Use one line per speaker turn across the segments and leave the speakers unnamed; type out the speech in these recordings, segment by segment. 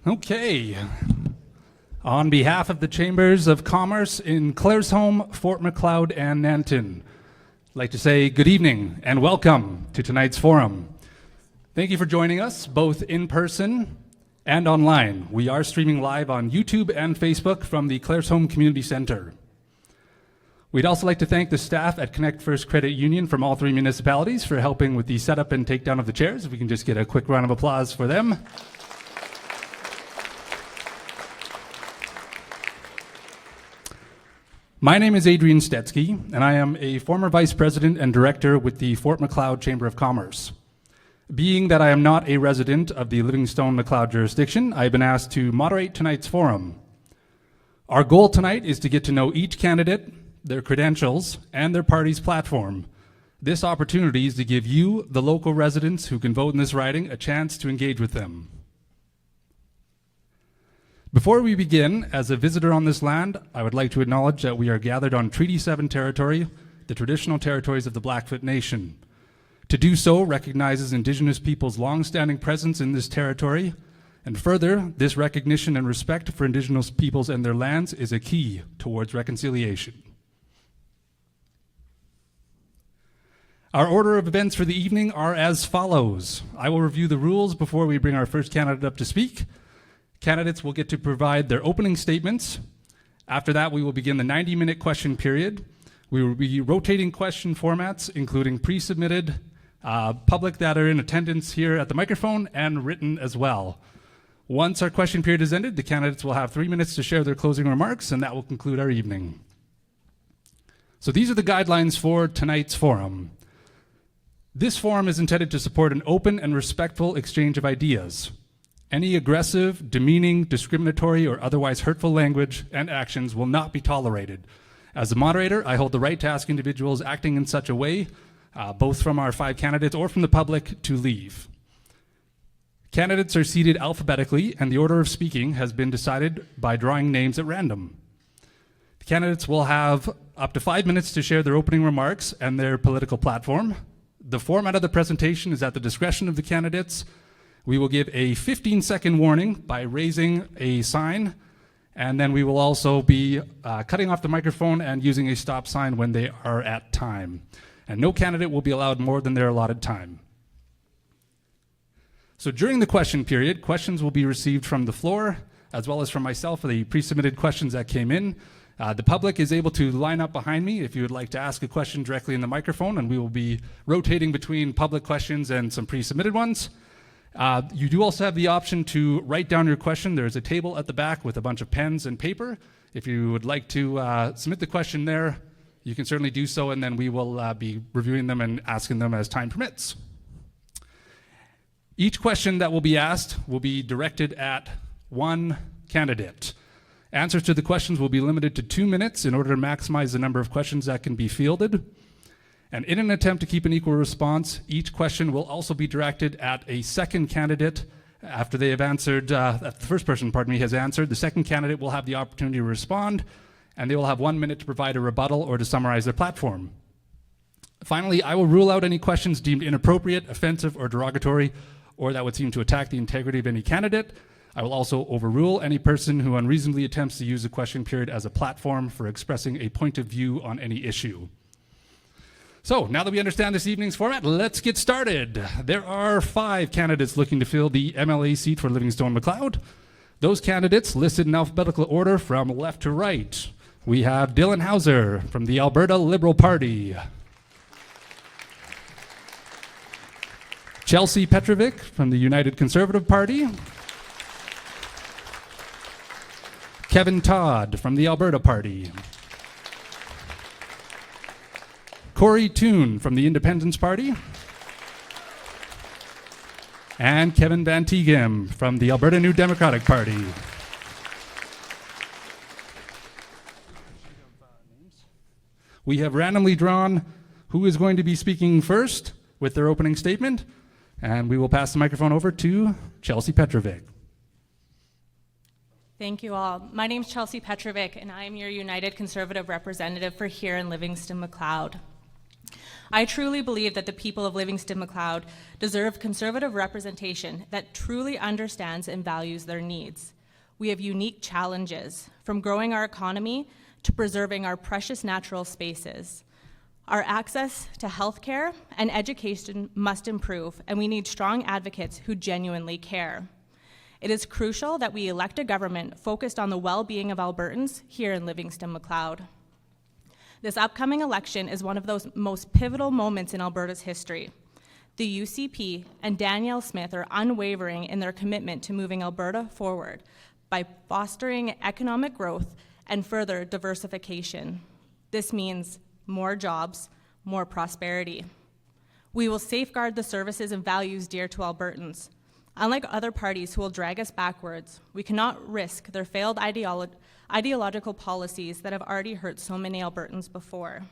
Okay. On behalf of the Chambers of Commerce in Claresholm, Fort Macleod, and Nanton, I'd like to say good evening and welcome to tonight's forum. Thank you for joining us, both in person and online. We are streaming live on YouTube and Facebook from the Claresholm Community Centre. We'd also like to thank the staff at Connect First Credit Union from all three municipalities for helping with the setup and takedown of the chairs. If we can just get a quick round of applause for them. My name is Adrian Stetsky, and I am a former Vice President and Director with the Fort Macleod Chamber of Commerce. Being that I am not a resident of the Livingston-Macleod jurisdiction, I have been asked to moderate tonight's forum. Our goal tonight is to get to know each candidate, their credentials, and their party's platform. This opportunity is to give you, the local residents who can vote in this riding, a chance to engage with them. Before we begin, as a visitor on this land, I would like to acknowledge that we are gathered on Treaty 7 territory, the traditional territories of the Blackfoot Nation. To do so recognizes Indigenous peoples' long-standing presence in this territory, and further, this recognition and respect for Indigenous peoples and their lands is a key towards reconciliation. Our order of events for the evening are as follows. I will review the rules before we bring our first candidate up to speak. Candidates will get to provide their opening statements. After that, we will begin the 90-minute question period. We will be rotating question formats, including pre-submitted, public that are in attendance here at the microphone, and written as well. Once our question period is ended, the candidates will have 3 minutes to share their closing remarks, and that will conclude our evening. So these are the guidelines for tonight's forum. This forum is intended to support an open and respectful exchange of ideas. Any aggressive, demeaning, discriminatory, or otherwise hurtful language and actions will not be tolerated. As a moderator, I hold the right to ask individuals acting in such a way, both from our 5 candidates or from the public, to leave. Candidates are seated alphabetically, and the order of speaking has been decided by drawing names at random. The candidates will have up to 5 minutes to share their opening remarks and their political platform. The format of the presentation is at the discretion of the candidates. We will give a 15-second warning by raising a sign, and then we will also be cutting off the microphone and using a stop sign when they are at time. And no candidate will be allowed more than their allotted time. So during the question period, questions will be received from the floor, as well as from myself for the pre-submitted questions that came in. The public is able to line up behind me if you would like to ask a question directly in the microphone, and we will be rotating between public questions and some pre-submitted ones. You do also have the option to write down your question. There's a table at the back with a bunch of pens and paper. If you would like to submit the question there, you can certainly do so, and then we will be reviewing them and asking them as time permits. Each question that will be asked will be directed at one candidate. Answers to the questions will be limited to 2 minutes in order to maximize the number of questions that can be fielded. And in an attempt to keep an equal response, each question will also be directed at a second candidate after they have answered, the first person, has answered. The second candidate will have the opportunity to respond, and they will have 1 minute to provide a rebuttal or to summarize their platform. Finally, I will rule out any questions deemed inappropriate, offensive, or derogatory, or that would seem to attack the integrity of any candidate. I will also overrule any person who unreasonably attempts to use the question period as a platform for expressing a point of view on any issue. So now that we understand this evening's format, let's get started. There are 5 candidates looking to fill the MLA seat for Livingston-Macleod. Those candidates listed in alphabetical order from left to right. We have Dylan Hauser from the Alberta Liberal Party. Chelsea Petrovic from the United Conservative Party. Kevin Todd from the Alberta Party. Corey Toon from the Independence Party. And Kevin Van Tegem from the Alberta New Democratic Party. We have randomly drawn who is going to be speaking first with their opening statement, and we will pass the microphone over to Chelsea Petrovic.
Thank you all. My name is Chelsea Petrovic, and I am your United Conservative representative for here in Livingston-Macleod. I truly believe that the people of Livingston-Macleod deserve conservative representation that truly understands and values their needs. We have unique challenges, from growing our economy to preserving our precious natural spaces. Our access to healthcare and education must improve, and we need strong advocates who genuinely care. It is crucial that we elect a government focused on the well-being of Albertans here in Livingston-Macleod. This upcoming election is one of those most pivotal moments in Alberta's history. The UCP and Danielle Smith are unwavering in their commitment to moving Alberta forward by fostering economic growth and further diversification. This means more jobs, more prosperity. We will safeguard the services and values dear to Albertans. Unlike other parties who will drag us backwards, we cannot risk their failed ideological policies that have already hurt so many Albertans before.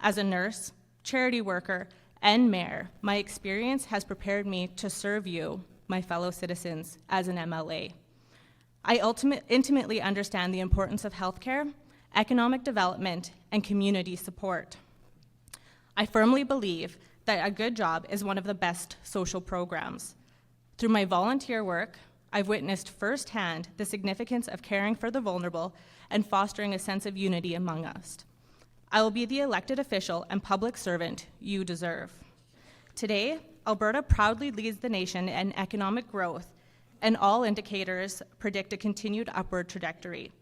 As a nurse, charity worker, and mayor, my experience has prepared me to serve you, my fellow citizens, as an MLA. I intimately understand the importance of healthcare, economic development, and community support. I firmly believe that a good job is one of the best social programs. Through my volunteer work, I've witnessed firsthand the significance of caring for the vulnerable and fostering a sense of unity among us. I will be the elected official and public servant you deserve. Today, Alberta proudly leads the nation in economic growth, and all indicators predict a continued upward trajectory.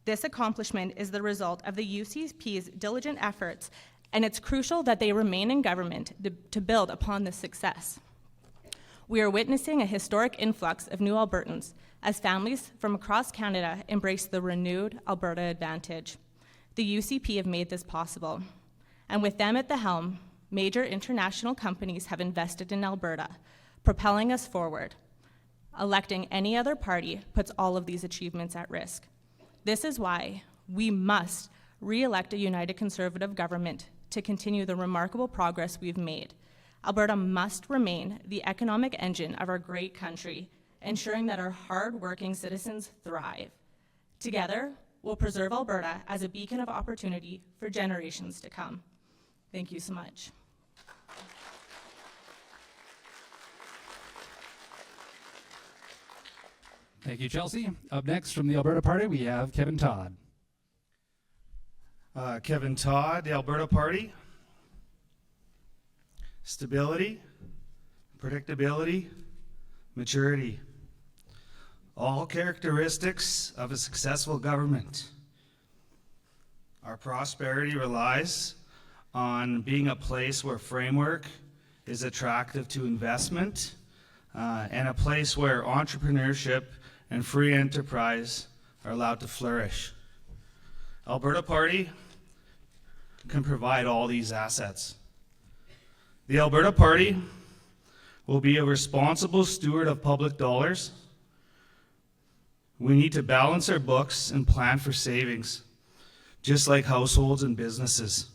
This accomplishment is the result of the UCP's diligent efforts, and it's crucial that they remain in government to build upon this success. We are witnessing a historic influx of new Albertans as families from across Canada embrace the renewed Alberta advantage. The UCP have made this possible, and with them at the helm, major international companies have invested in Alberta, propelling us forward. Electing any other party puts all of these achievements at risk. This is why we must re-elect a united Conservative government to continue the remarkable progress we've made. Alberta must remain the economic engine of our great country, ensuring that our hard-working citizens thrive. Together, we'll preserve Alberta as a beacon of opportunity for generations to come. Thank you so much.
Thank you, Chelsea. Up next from the Alberta Party, we have Kevin Todd.
Kevin Todd, the Alberta Party. Stability, predictability, maturity. All characteristics of a successful government. Our prosperity relies on being a place where framework is attractive to investment and a place where entrepreneurship and free enterprise are allowed to flourish. Alberta Party can provide all these assets. The Alberta Party will be a responsible steward of public dollars. We need to balance our books and plan for savings, just like households and businesses.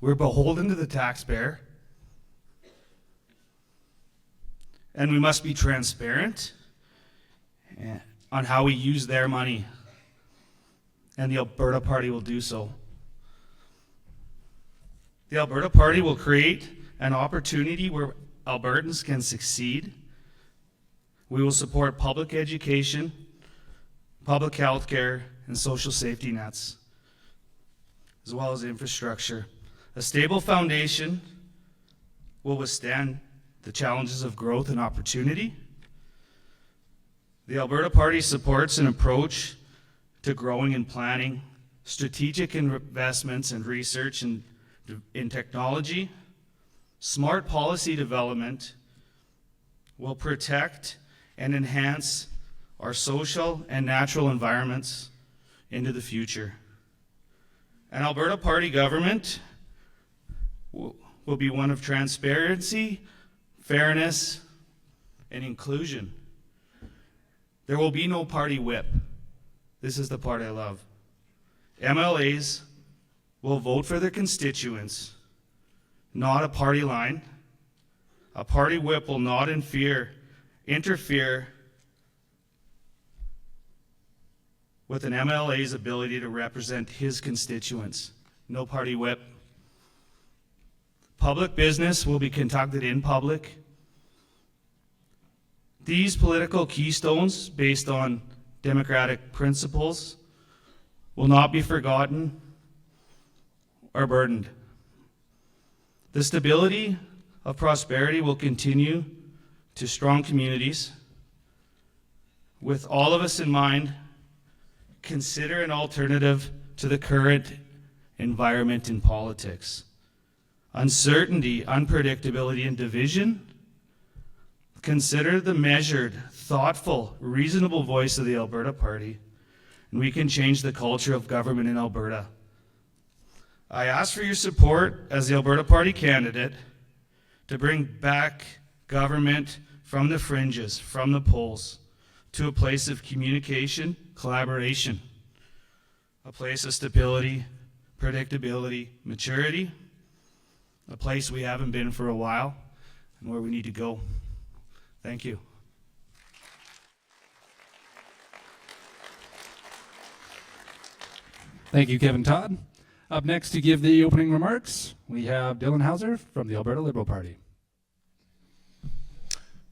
We're beholden to the taxpayer, and we must be transparent on how we use their money, and the Alberta Party will do so. The Alberta Party will create an opportunity where Albertans can succeed. We will support public education, public health care, and social safety nets, as well as infrastructure. A stable foundation will withstand the challenges of growth and opportunity. The Alberta Party supports an approach to growing and planning, strategic investments in research and in technology. Smart policy development will protect and enhance our social and natural environments into the future. An Alberta Party government will be one of transparency, fairness, and inclusion. There will be no party whip. This is the part I love. MLAs will vote for their constituents, not a party line. A party whip will not interfere with an MLA's ability to represent his constituents. no party whip. Public business will be conducted in public. These political keystones, based on democratic principles, will not be forgotten or burdened. The stability of prosperity will continue to strong communities. With all of us in mind, consider an alternative to the current environment in politics. Uncertainty, unpredictability, and division. Consider the measured, thoughtful, reasonable voice of the Alberta Party, and we can change the culture of government in Alberta. I ask for your support as the Alberta Party candidate to bring back government from the fringes, from the polls, to a place of communication, collaboration, a place of stability, predictability, maturity, a place we haven't been for a while, and where we need to go. Thank you.
Thank you, Kevin Todd. Up next to give the opening remarks, we have Dylan Hauser from the Alberta Liberal Party.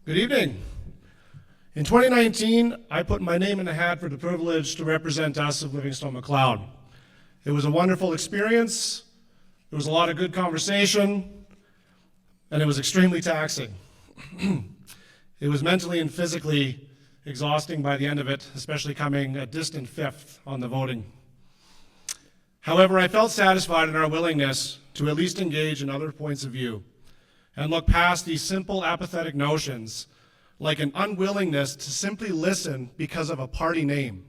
Good evening. In 2019, I put my name in the hat for the privilege to represent us of Livingston-Macleod. It was a wonderful experience. There was a lot of good conversation, and it was extremely taxing. It was mentally and physically exhausting by the end of it, especially coming a distant fifth on the voting. However, I felt satisfied in our willingness to at least engage in other points of view and look past these simple apathetic notions like an unwillingness to simply listen because of a party name.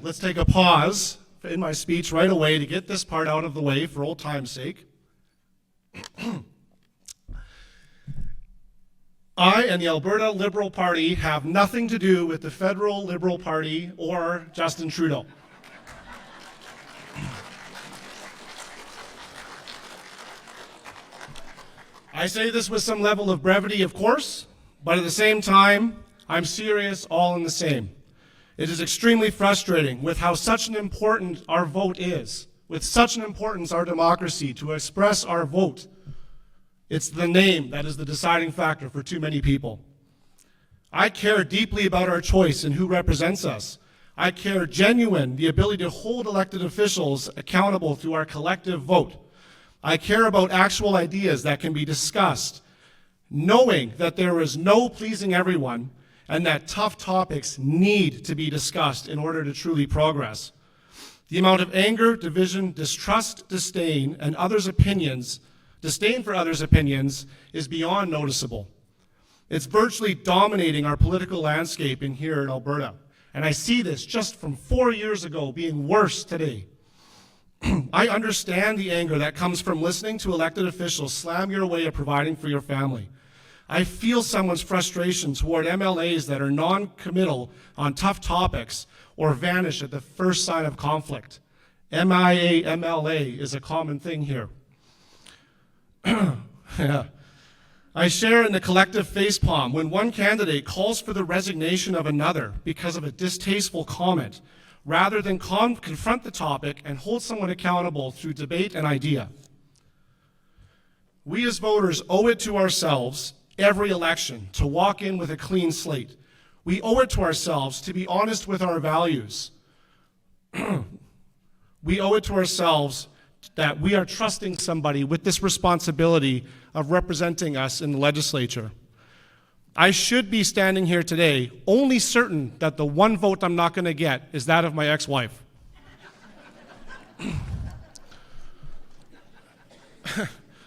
Let's take a pause in my speech right away to get this part out of the way for old time's sake. I and the Alberta Liberal Party have nothing to do with the Federal Liberal Party or Justin Trudeau. I say this with some level of brevity, of course, but at the same time, I'm serious all in the same. It is extremely frustrating with how such an important our vote is, with such an importance our democracy to express our vote. It's the name that is the deciding factor for too many people. I care deeply about our choice and who represents us. I care genuine the ability to hold elected officials accountable through our collective vote. I care about actual ideas that can be discussed, knowing that there is no pleasing everyone and that tough topics need to be discussed in order to truly progress. The amount of anger, division, distrust, disdain for others' opinions is beyond noticeable. It's virtually dominating our political landscape in here in Alberta. And I see this just from 4 years ago being worse today. I understand the anger that comes from listening to elected officials slam your way of providing for your family. I feel someone's frustration toward MLAs that are non-committal on tough topics or vanish at the first sign of conflict. MIA, MLA is a common thing here. Yeah. I share in the collective facepalm when one candidate calls for the resignation of another because of a distasteful comment, rather than confront the topic and hold someone accountable through debate and idea. We as voters owe it to ourselves every election to walk in with a clean slate. We owe it to ourselves to be honest with our values. We owe it to ourselves that we are trusting somebody with this responsibility of representing us in the legislature. I should be standing here today only certain that the one vote I'm not going to get is that of my ex-wife.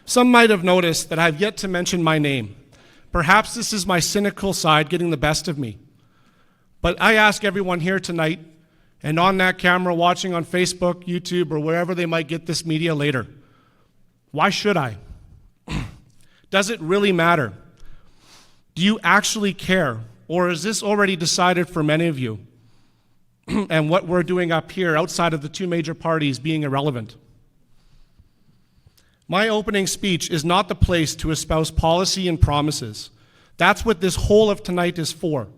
Some might have noticed that I've yet to mention my name. Perhaps this is my cynical side getting the best of me. But I ask everyone here tonight and on that camera watching on Facebook, YouTube, or wherever they might get this media later, why should I? Does it really matter? Do you actually care? Or is this already decided for many of you? And what we're doing up here outside of the two major parties being irrelevant? My opening speech is not the place to espouse policy and promises. That's what this whole of tonight is for.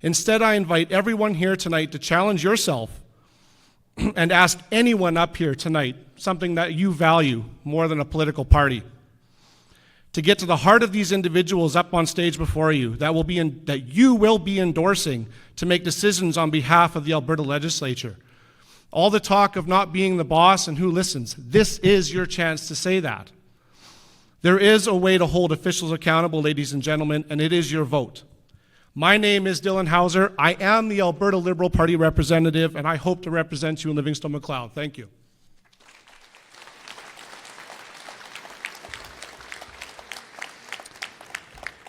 Instead, I invite everyone here tonight to challenge yourself and ask anyone up here tonight something that you value more than a political party, to get to the heart of these individuals up on stage before you that you will be endorsing to make decisions on behalf of the Alberta legislature. All the talk of not being the boss and who listens, this is your chance to say that. There is a way to hold officials accountable, ladies and gentlemen, and it is your vote. My name is Dylan Hauser. I am the Alberta Liberal Party representative, and I hope to represent you in Livingston-Macleod. Thank you.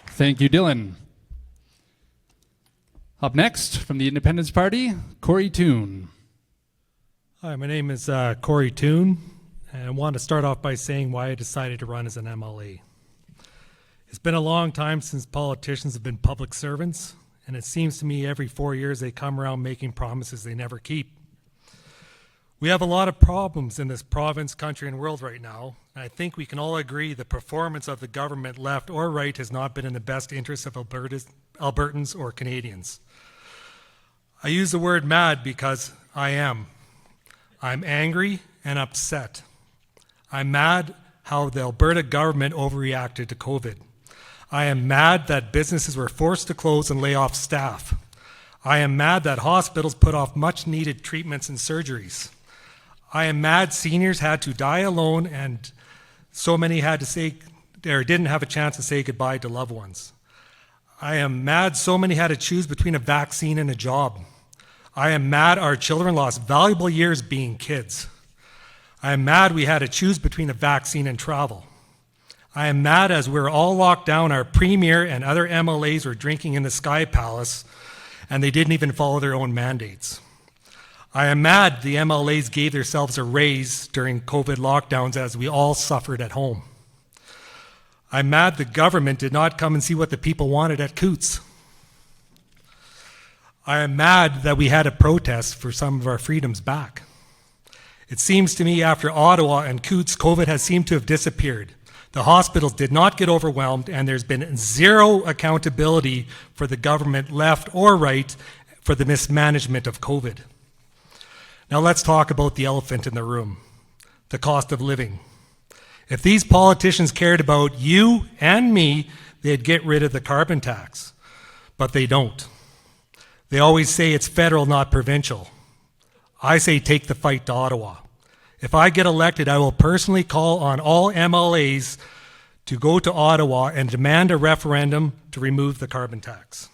Thank you, Dylan. Up next, from the Independence Party, Corey Toon.
Hi, my name is Corey Toon, and I want to start off by saying why I decided to run as an MLA. It's been a long time since politicians have been public servants, and it seems to me every 4 years they come around making promises they never keep. We have a lot of problems in this province, country, and world right now, and I think we can all agree the performance of the government, left or right, has not been in the best interest of Albertans or Canadians. I use the word mad because I am. I'm angry and upset. I'm mad how the Alberta government overreacted to COVID. I am mad that businesses were forced to close and lay off staff. I am mad that hospitals put off much needed treatments and surgeries. I am mad seniors had to die alone and so many had to say, or didn't have a chance to say goodbye to loved ones. I am mad so many had to choose between a vaccine and a job. I am mad our children lost valuable years being kids. I am mad we had to choose between a vaccine and travel. I am mad as we're all locked down, our premier and other MLAs were drinking in the Sky Palace, and they didn't even follow their own mandates. I am mad the MLAs gave themselves a raise during COVID lockdowns as we all suffered at home. I'm mad the government did not come and see what the people wanted at Coots. I am mad that we had a protest for some of our freedoms back. It seems to me after Ottawa and Coots, COVID has seemed to have disappeared. The hospitals did not get overwhelmed, and there's been zero accountability for the government, left or right, for the mismanagement of COVID. Now let's talk about the elephant in the room, the cost of living. If these politicians cared about you and me, they'd get rid of the carbon tax, but they don't. They always say it's federal, not provincial. I say take the fight to Ottawa. If I get elected, I will personally call on all MLAs to go to Ottawa and demand a referendum to remove the carbon tax.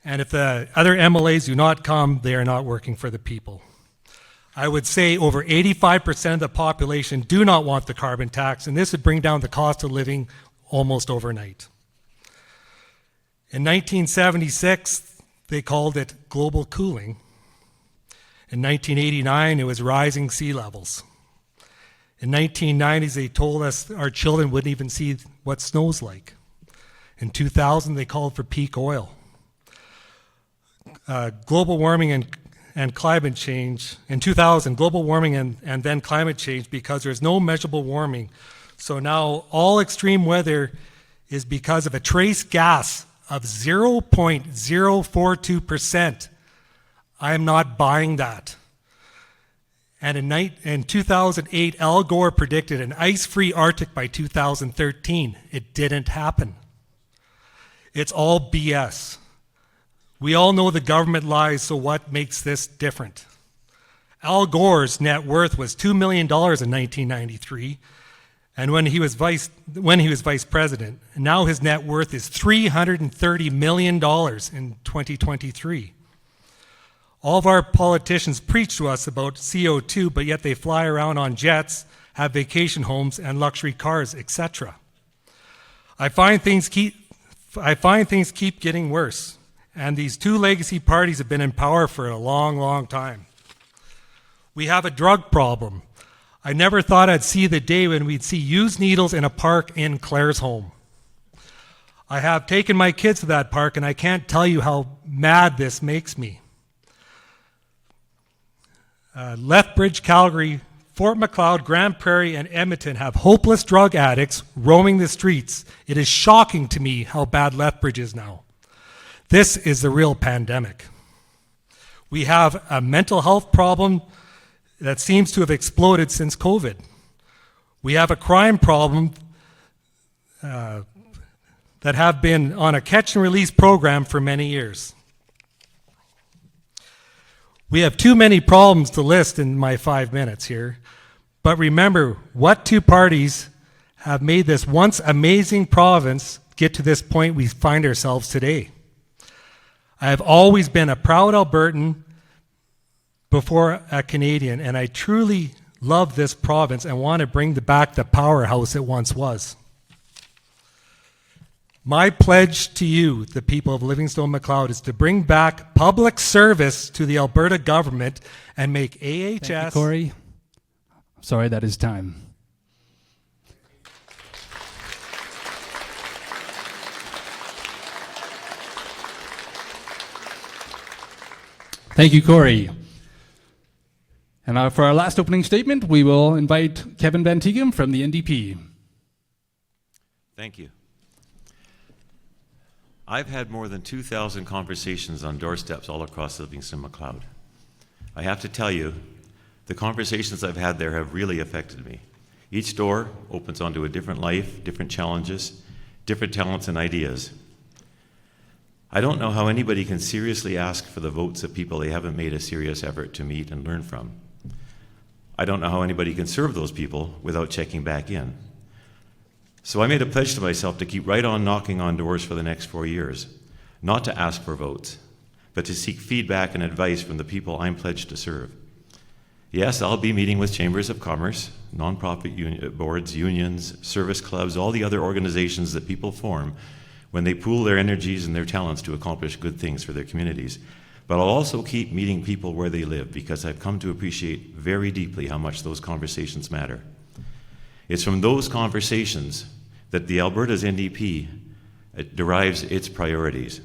And if the other MLAs do not come, they are not working for the people. I would say over 85% of the population do not want the carbon tax, and this would bring down the cost of living almost overnight. In 1976, they called it global cooling. In 1989, it was rising sea levels. In 1990s, they told us our children wouldn't even see what snow's like. In 2000, they called for peak oil. Global warming and climate change. In 2000, global warming and then climate change because there's no measurable warming. So now all extreme weather is because of a trace gas of 0.042%. I am not buying that. And in 2008, Al Gore predicted an ice-free Arctic by 2013. It didn't happen. It's all BS. We all know the government lies, so what makes this different? Al Gore's net worth was $2 million in 1993, and when he was vice president. Now his net worth is $330 million in 2023. All of our politicians preach to us about CO2, but yet they fly around on jets, have vacation homes and luxury cars, etc. I find things keep getting worse, and these two legacy parties have been in power for a long, long time. We have a drug problem. I never thought I'd see the day when we'd see used needles in a park in Claresholm. I have taken my kids to that park, and I can't tell you how mad this makes me. Lethbridge, Calgary, Fort Macleod, Grand Prairie, and Edmonton have hopeless drug addicts roaming the streets. It is shocking to me how bad Lethbridge is now. This is the real pandemic. We have a mental health problem that seems to have exploded since COVID. We have a crime problem that have been on a catch and release program for many years. We have too many problems to list in my 5 minutes here, but remember what two parties have made this once amazing province get to this point we find ourselves today. I have always been a proud Albertan before a Canadian, and I truly love this province and want to bring back the powerhouse it once was. My pledge to you, the people of Livingston-Macleod, is to bring back public service to the Alberta government and make AHS...
Thank you, Corey. Sorry, that is time. Thank you, Corey. And for our last opening statement, we will invite Kevin Van Tighem from the NDP.
Thank you. I've had more than 2,000 conversations on doorsteps all across Livingston-Macleod. I have to tell you, the conversations I've had there have really affected me. Each door opens onto a different life, different challenges, different talents and ideas. I don't know how anybody can seriously ask for the votes of people they haven't made a serious effort to meet and learn from. I don't know how anybody can serve those people without checking back in. So I made a pledge to myself to keep right on knocking on doors for the next 4 years, not to ask for votes, but to seek feedback and advice from the people I'm pledged to serve. Yes, I'll be meeting with chambers of commerce, nonprofit boards, unions, service clubs, all the other organizations that people form when they pool their energies and their talents to accomplish good things for their communities. But I'll also keep meeting people where they live, because I've come to appreciate very deeply how much those conversations matter. It's from those conversations that the Alberta's NDP derives its priorities.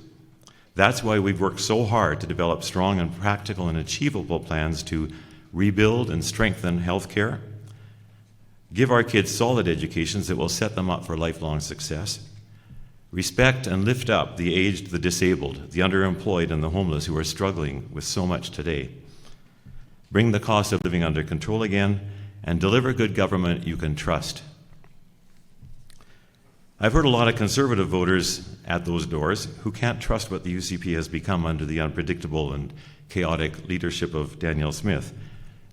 That's why we've worked so hard to develop strong and practical and achievable plans to rebuild and strengthen healthcare, give our kids solid educations that will set them up for lifelong success, respect and lift up the aged, the disabled, the underemployed, and the homeless who are struggling with so much today, bring the cost of living under control again, and deliver good government you can trust. I've heard a lot of Conservative voters at those doors who can't trust what the UCP has become under the unpredictable and chaotic leadership of Danielle Smith.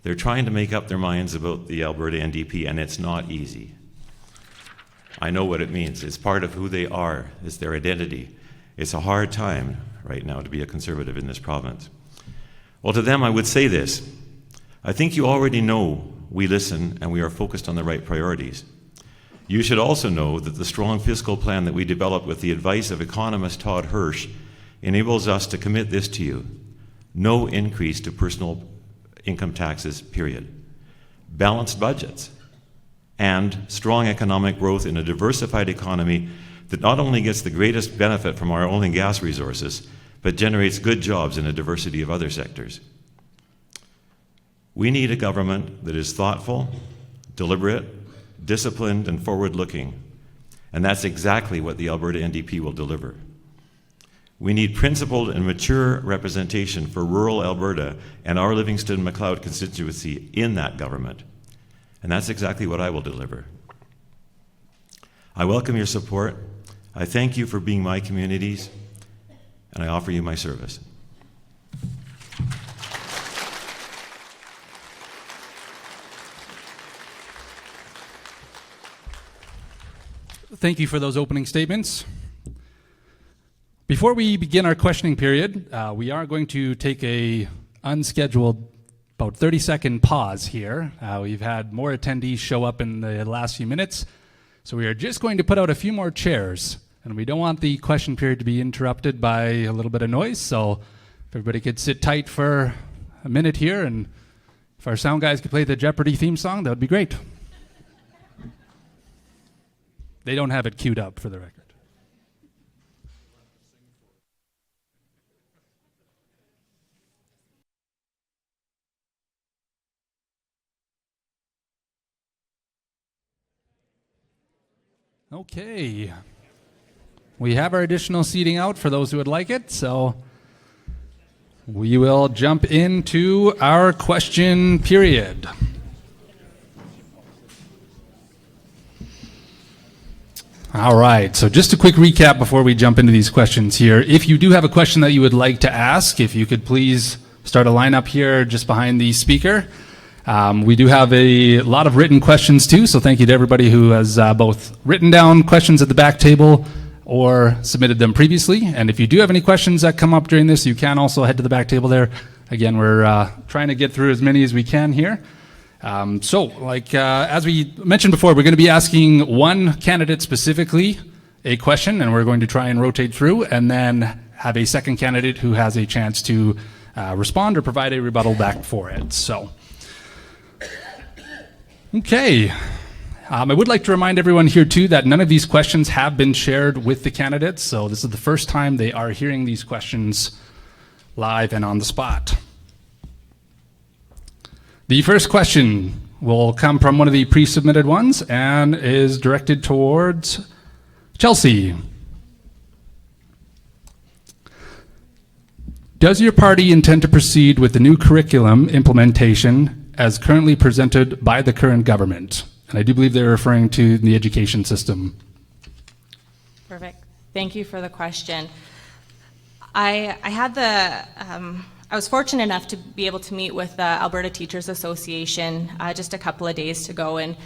They're trying to make up their minds about the Alberta NDP, and it's not easy. I know what it means. It's part of who they are. It's their identity. It's a hard time right now to be a Conservative in this province. Well, to them, I would say this. I think you already know we listen and we are focused on the right priorities. You should also know that the strong fiscal plan that we developed with the advice of economist Todd Hirsch enables us to commit this to you. No increase to personal income taxes, period. Balanced budgets and strong economic growth in a diversified economy that not only gets the greatest benefit from our oil and gas resources, but generates good jobs in a diversity of other sectors. We need a government that is thoughtful, deliberate, disciplined, and forward-looking, and that's exactly what the Alberta NDP will deliver. We need principled and mature representation for rural Alberta and our Livingston-Macleod constituency in that government, and that's exactly what I will deliver. I welcome your support. I thank you for being my communities, and I offer you my service.
Thank you for those opening statements. Before we begin our questioning period, we are going to take a unscheduled about 30-second pause here. We've had more attendees show up in the last few minutes, so we are just going to put out a few more chairs, and we don't want the question period to be interrupted by a little bit of noise, so if everybody could sit tight for a minute here, and if our sound guys could play the Jeopardy theme song, that would be great. They don't have it queued up, for the record. Okay. We have our additional seating out for those who would like it, so We will jump into our question period. All right, so just a quick recap before we jump into these questions here. If you do have a question that you would like to ask, if you could please start a lineup here just behind the speaker. We do have a lot of written questions too, so thank you to everybody who has both written down questions at the back table or submitted them previously. And if you do have any questions that come up during this, you can also head to the back table there. Again, we're trying to get through as many as we can here. As we mentioned before, we're going to be asking one candidate specifically a question, and we're going to try and rotate through, and then have a second candidate who has a chance to respond or provide a rebuttal back for it. So, okay. I would like to remind everyone here too that none of these questions have been shared with the candidates, so this is the first time they are hearing these questions live and on the spot. The first question will come from one of the pre-submitted ones and is directed towards Chelsea. Does your party intend to proceed with the new curriculum implementation as currently presented by the current government? And I do believe they're referring to the education system.
Perfect. Thank you for the question. I was fortunate enough to be able to meet with the Alberta Teachers Association just a couple of days ago and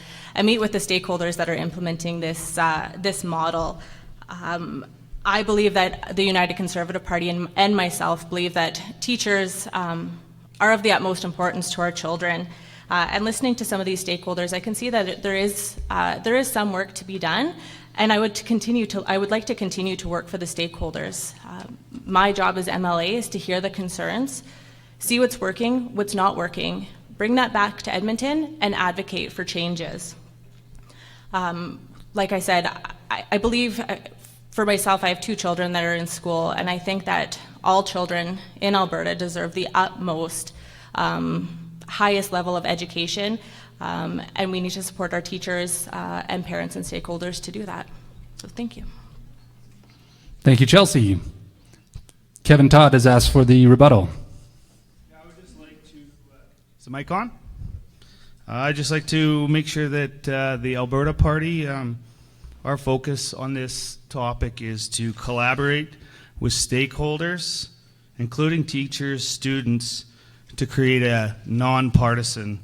meet with the stakeholders that are implementing this model. I believe that the United Conservative Party and myself believe that teachers are of the utmost importance to our children. And listening to some of these stakeholders, I can see that there is some work to be done, and I would like to continue to work for the stakeholders. My job as MLA is to hear the concerns, see what's working, what's not working, bring that back to Edmonton, and advocate for changes. Like I said, I believe, for myself, I have 2 children that are in school, and I think that all children in Alberta deserve the utmost highest level of education, and we need to support our teachers and parents and stakeholders to do that. So thank you.
Thank you, Chelsea. Kevin Todd has asked for the rebuttal.
Yeah, I would just like to, is the mic on? I'd just like to make sure that the Alberta Party, our focus on this topic is to collaborate with stakeholders, including teachers, students, to create a nonpartisan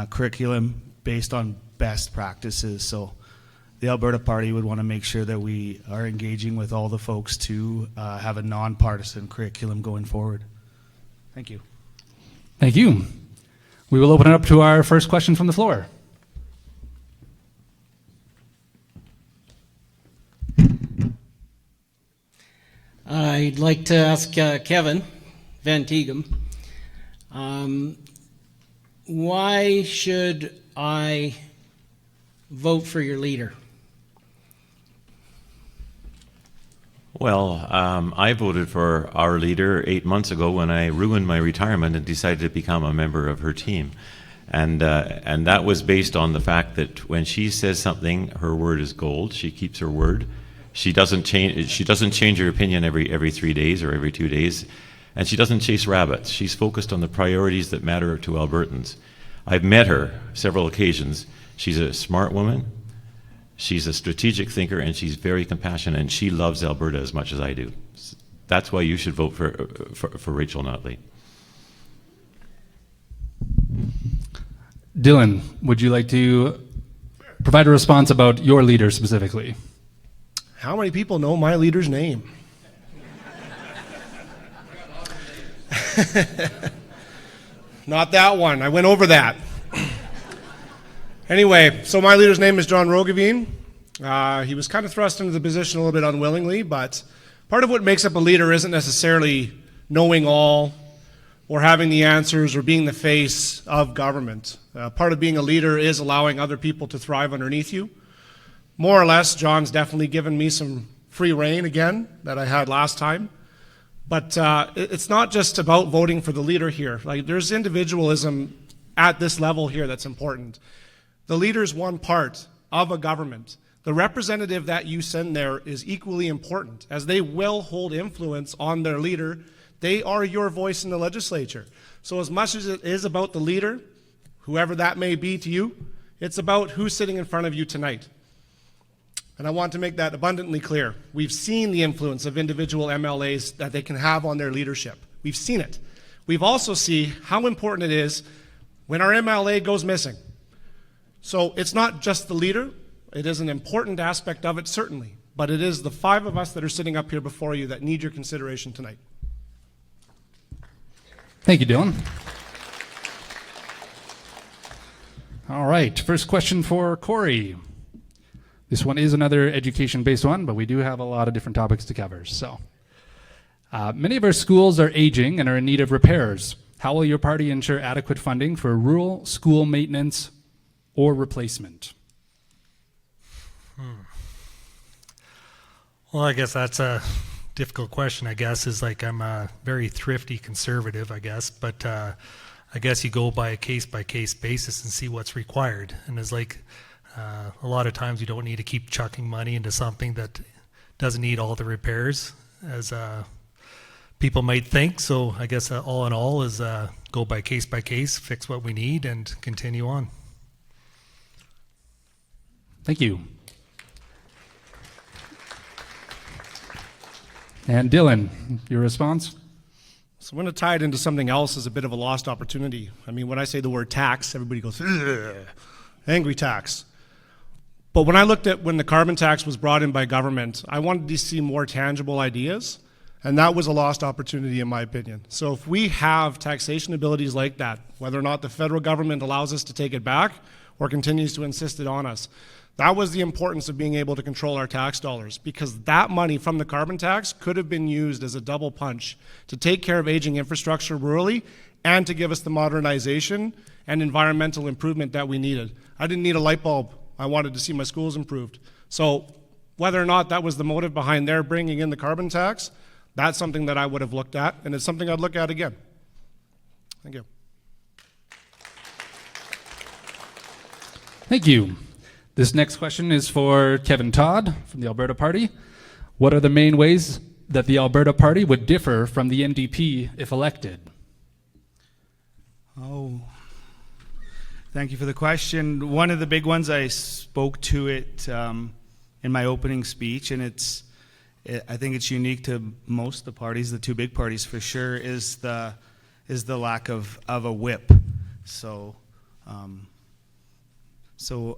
curriculum based on best practices. So the Alberta Party would want to make sure that we are engaging with all the folks to have a nonpartisan curriculum going forward. Thank you.
Thank you. We will open it up to our first question from the floor.
I'd like to ask Kevin Van Tegum, why should I vote for your leader?
Well, I voted for our leader 8 months ago when I ruined my retirement and decided to become a member of her team. And that was based on the fact that when she says something, her word is gold. She keeps her word. She doesn't change her opinion every 3 days or every 2 days. And she doesn't chase rabbits. She's focused on the priorities that matter to Albertans. I've met her several occasions. She's a smart woman. She's a strategic thinker, and she's very compassionate, and she loves Alberta as much as I do. That's why you should vote for Rachel Notley.
Dylan, would you like to provide a response about your leader specifically?
How many people know my leader's name? Not that one. I went over that. Anyway, so my leader's name is John Roggeveen. He was kind of thrust into the position a little bit unwillingly, but part of what makes up a leader isn't necessarily knowing all or having the answers or being the face of government. Part of being a leader is allowing other people to thrive underneath you. More or less, John's definitely given me some free rein again that I had last time. But it's not just about voting for the leader here. Like, there's individualism at this level here that's important. The leader's one part of a government. The representative that you send there is equally important, as they will hold influence on their leader They are your voice in the legislature. So as much as it is about the leader, whoever that may be to you, it's about who's sitting in front of you tonight. And I want to make that abundantly clear. We've seen the influence of individual MLAs that they can have on their leadership. We've seen it. We've also seen how important it is when our MLA goes missing. So it's not just the leader. It is an important aspect of it, certainly. But it is the 5 of us that are sitting up here before you that need your consideration tonight.
Thank you, Dylan. All right, first question for Corey. This one is another education-based one, but we do have a lot of different topics to cover. So, many of our schools are aging and are in need of repairs. How will your party ensure adequate funding for rural school maintenance or replacement?
Well, I guess that's a difficult question, I guess, is like I'm a very thrifty conservative, I guess, but I guess you go by a case-by-case basis and see what's required. And it's like a lot of times you don't need to keep chucking money into something that doesn't need all the repairs as people might think. So I guess all in all is go by case, fix what we need, and continue on.
Thank you. And Dylan, your response?
So I'm going to tie it into something else as a bit of a lost opportunity. I mean, when I say the word tax, everybody goes, ugh, angry tax. But when I looked at when the carbon tax was brought in by government, I wanted to see more tangible ideas, and that was a lost opportunity in my opinion. So if we have taxation abilities like that, whether or not the federal government allows us to take it back or continues to insist it on us, that was the importance of being able to control our tax dollars, because that money from the carbon tax could have been used as a double punch to take care of aging infrastructure rurally and to give us the modernization and environmental improvement that we needed. I didn't need a light bulb. I wanted to see my schools improved. So whether or not that was the motive behind their bringing in the carbon tax, that's something that I would have looked at, and it's something I'd look at again. Thank you.
Thank you. This next question is for Kevin Todd from the Alberta Party. What are the main ways that the Alberta Party would differ from the NDP if elected?
Oh, thank you for the question. One of the big ones, I spoke to it in my opening speech, and I think it's unique to most of the parties, the 2 big parties for sure, is the lack of a whip. So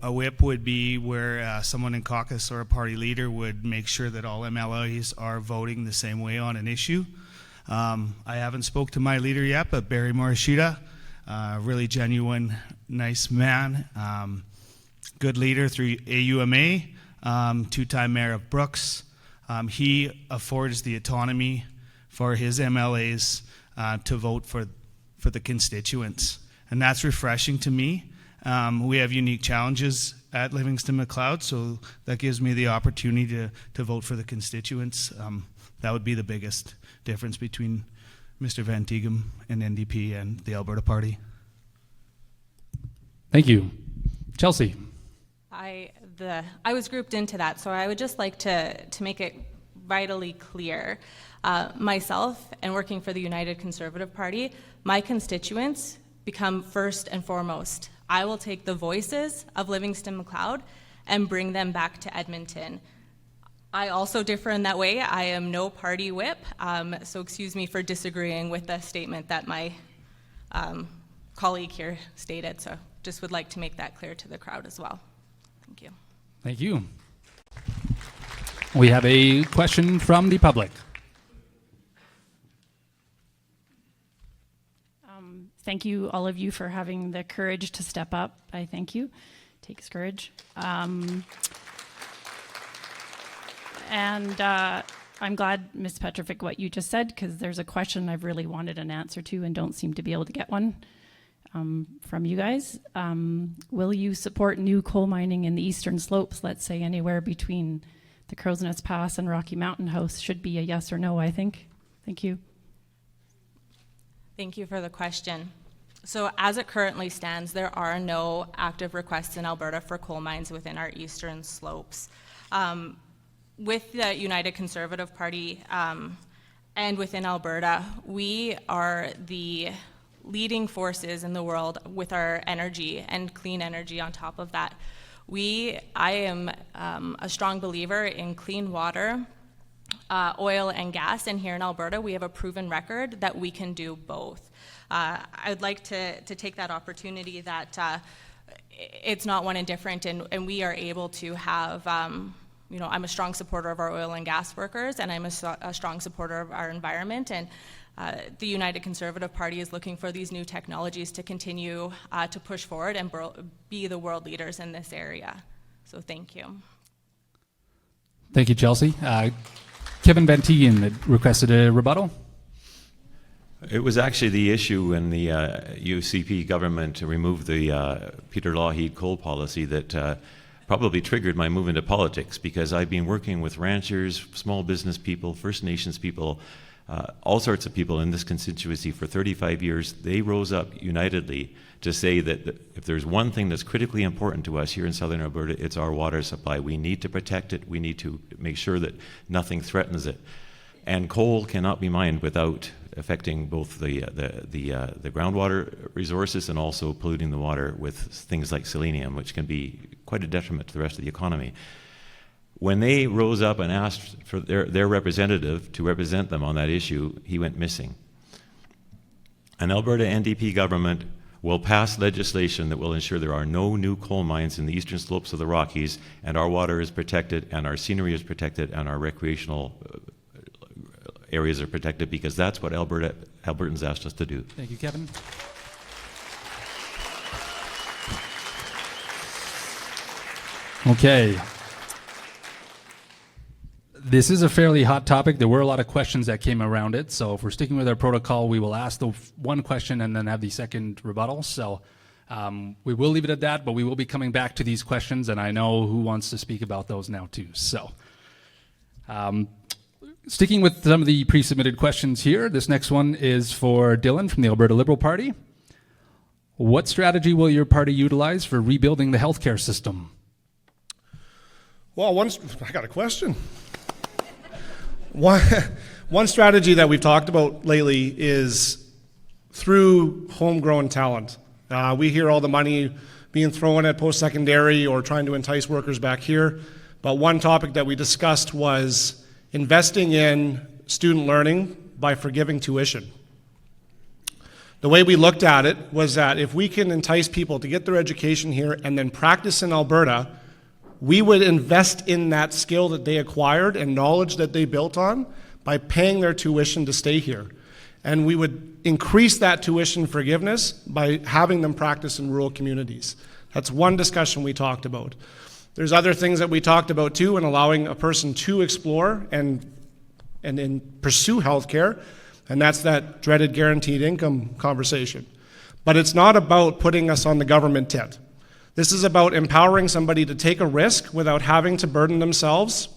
a whip would be where someone in caucus or a party leader would make sure that all MLAs are voting the same way on an issue. I haven't spoke to my leader yet, but Barry Morishita, really genuine, nice man, good leader through AUMA, 2-time mayor of Brooks. He affords the autonomy for his MLAs to vote for the constituents, and that's refreshing to me. We have unique challenges at Livingston-Macleod, so that gives me the opportunity to vote for the constituents. That would be the biggest difference between Mr. Van Tighem and NDP and the Alberta Party.
Thank you. Chelsea.
I was grouped into that, so I would just like to make it vitally clear. Myself and working for the United Conservative Party, my constituents become first and foremost. I will take the voices of Livingston-Macleod and bring them back to Edmonton. I also differ in that way. I am no party whip, so excuse me for disagreeing with the statement that my colleague here stated. So just would like to make that clear to the crowd as well. Thank you.
Thank you. We have a question from the public.
Thank you, all of you, for having the courage to step up. I thank you. Takes courage. And I'm glad, Ms. Petrovic, what you just said, because there's a question I've really wanted an answer to and don't seem to be able to get one from you guys. Will you support new coal mining in the eastern slopes, let's say anywhere between the Crow's Nest Pass and Rocky Mountain House? Should be a yes or no, I think. Thank you.
Thank you for the question. So as it currently stands, there are no active requests in Alberta for coal mines within our eastern slopes. With the United Conservative Party, and within Alberta, we are the leading forces in the world with our energy and clean energy on top of that. I am a strong believer in clean water, oil and gas, and here in Alberta we have a proven record that we can do both. I would like to take that opportunity that it's not one and different, and we are able to have, I'm a strong supporter of our oil and gas workers, and I'm a strong supporter of our environment, and the United Conservative Party is looking for these new technologies to continue to push forward and be the world leaders in this area. So thank you.
Thank you, Chelsea. Kevin Van Tighen requested a rebuttal.
It was actually the issue when the UCP government removed the Peter Lougheed coal policy that probably triggered my move into politics, because I've been working with ranchers, small business people, First Nations people, all sorts of people in this constituency for 35 years. They rose up unitedly to say that if there's one thing that's critically important to us here in southern Alberta, it's our water supply. We need to protect it. We need to make sure that nothing threatens it. And coal cannot be mined without affecting both the groundwater resources and also polluting the water with things like selenium, which can be quite a detriment to the rest of the economy. When they rose up and asked for their representative to represent them on that issue, he went missing. An Alberta NDP government will pass legislation that will ensure there are no new coal mines in the eastern slopes of the Rockies, and our water is protected, and our scenery is protected, and our recreational areas are protected, because that's what Albertans asked us to do.
Thank you, Kevin. Okay. This is a fairly hot topic. There were a lot of questions that came around it. So if we're sticking with our protocol, we will ask the one question and then have the second rebuttal. So we will leave it at that, but we will be coming back to these questions, and I know who wants to speak about those now too. So sticking with some of the pre-submitted questions here, this next one is for Dylan from the Alberta Liberal Party. What strategy will your party utilize for rebuilding the healthcare system?
Well, I got a question. One strategy that we've talked about lately is through homegrown talent. We hear all the money being thrown at post-secondary or trying to entice workers back here, but one topic that we discussed was investing in student learning by forgiving tuition. The way we looked at it was that if we can entice people to get their education here and then practice in Alberta, we would invest in that skill that they acquired and knowledge that they built on by paying their tuition to stay here. And we would increase that tuition forgiveness by having them practice in rural communities. That's one discussion we talked about. There's other things that we talked about too, in allowing a person to explore and pursue healthcare, and that's that dreaded guaranteed income conversation. But it's not about putting us on the government tit. This is about empowering somebody to take a risk without having to burden themselves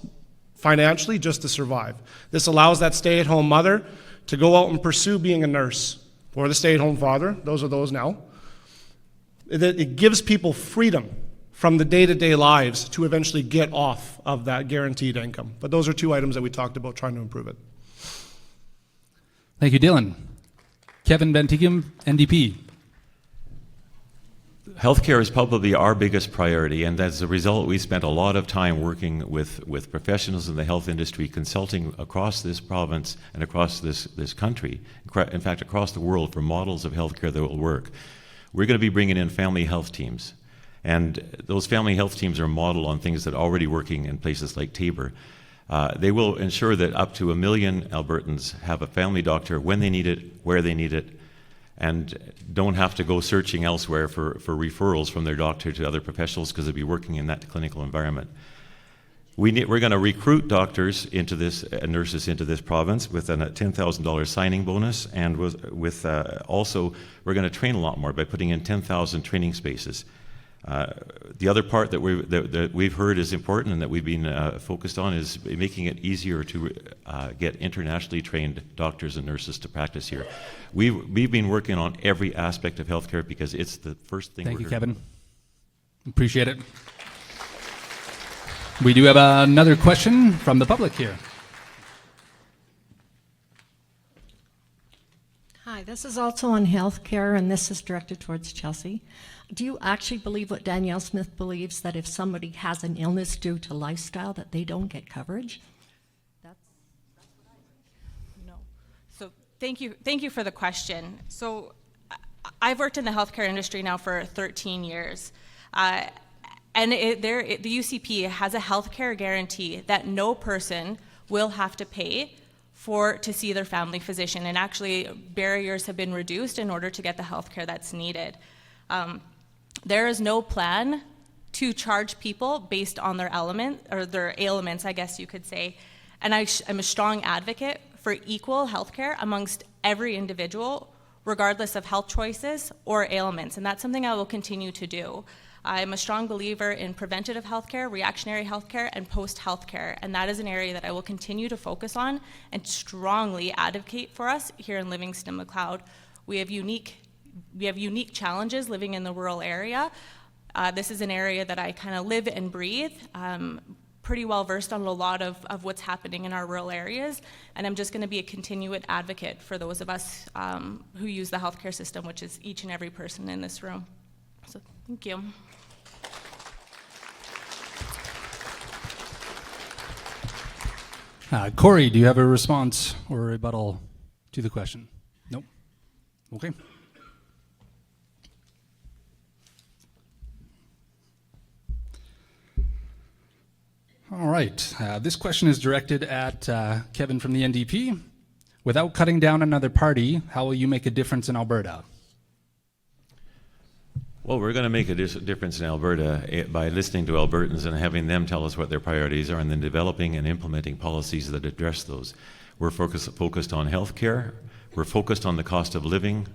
financially just to survive. This allows that stay-at-home mother to go out and pursue being a nurse, or the stay-at-home father, those are those now. It gives people freedom from the day-to-day lives to eventually get off of that guaranteed income. But those are two items that we talked about trying to improve it.
Thank you, Dylan. Kevin Van Tighen, NDP.
Healthcare is probably our biggest priority, and as a result, we spent a lot of time working with professionals in the health industry, consulting across this province and across this country, in fact, across the world, for models of healthcare that will work. We're going to be bringing in family health teams, and those family health teams are modeled on things that are already working in places like Tabor. They will ensure that up to 1 million Albertans have a family doctor when they need it, where they need it, and don't have to go searching elsewhere for referrals from their doctor to other professionals, because they'll be working in that clinical environment. We're going to recruit doctors into this, nurses into this province with a $10,000 signing bonus, and with also we're going to train a lot more by putting in 10,000 training spaces. The other part that we've heard is important and that we've been focused on is making it easier to get internationally trained doctors and nurses to practice here. We've been working on every aspect of healthcare because it's the first thing.
Thank you, Kevin. Appreciate it. We do have another question from the public here.
Hi, this is also on healthcare, and this is directed towards Chelsea. Do you actually believe what Danielle Smith believes, that if somebody has an illness due to lifestyle, that they don't get coverage?
That's what I think. No. So thank you for the question. So I've worked in the healthcare industry now for 13 years. And the UCP has a healthcare guarantee that no person will have to pay to see their family physician, and actually barriers have been reduced in order to get the healthcare that's needed. There is no plan to charge people based on their ailments, I guess you could say. And I'm a strong advocate for equal healthcare amongst every individual, regardless of health choices or ailments, and that's something I will continue to do. I'm a strong believer in preventative healthcare, reactionary healthcare, and post-healthcare, and that is an area that I will continue to focus on and strongly advocate for us here in Livingston-Macleod. We have unique challenges living in the rural area. This is an area that I kind of live and breathe. Pretty well versed on a lot of what's happening in our rural areas, and I'm just going to be a continued advocate for those of us who use the healthcare system, which is each and every person in this room. So thank you.
Corey, do you have a response or a rebuttal to the question? Nope. Okay. All right. This question is directed at Kevin from the NDP. Without cutting down another party, how will you make a difference in Alberta?
Well, we're going to make a difference in Alberta by listening to Albertans and having them tell us what their priorities are, and then developing and implementing policies that address those. We're focused on healthcare. We're focused on the cost of living.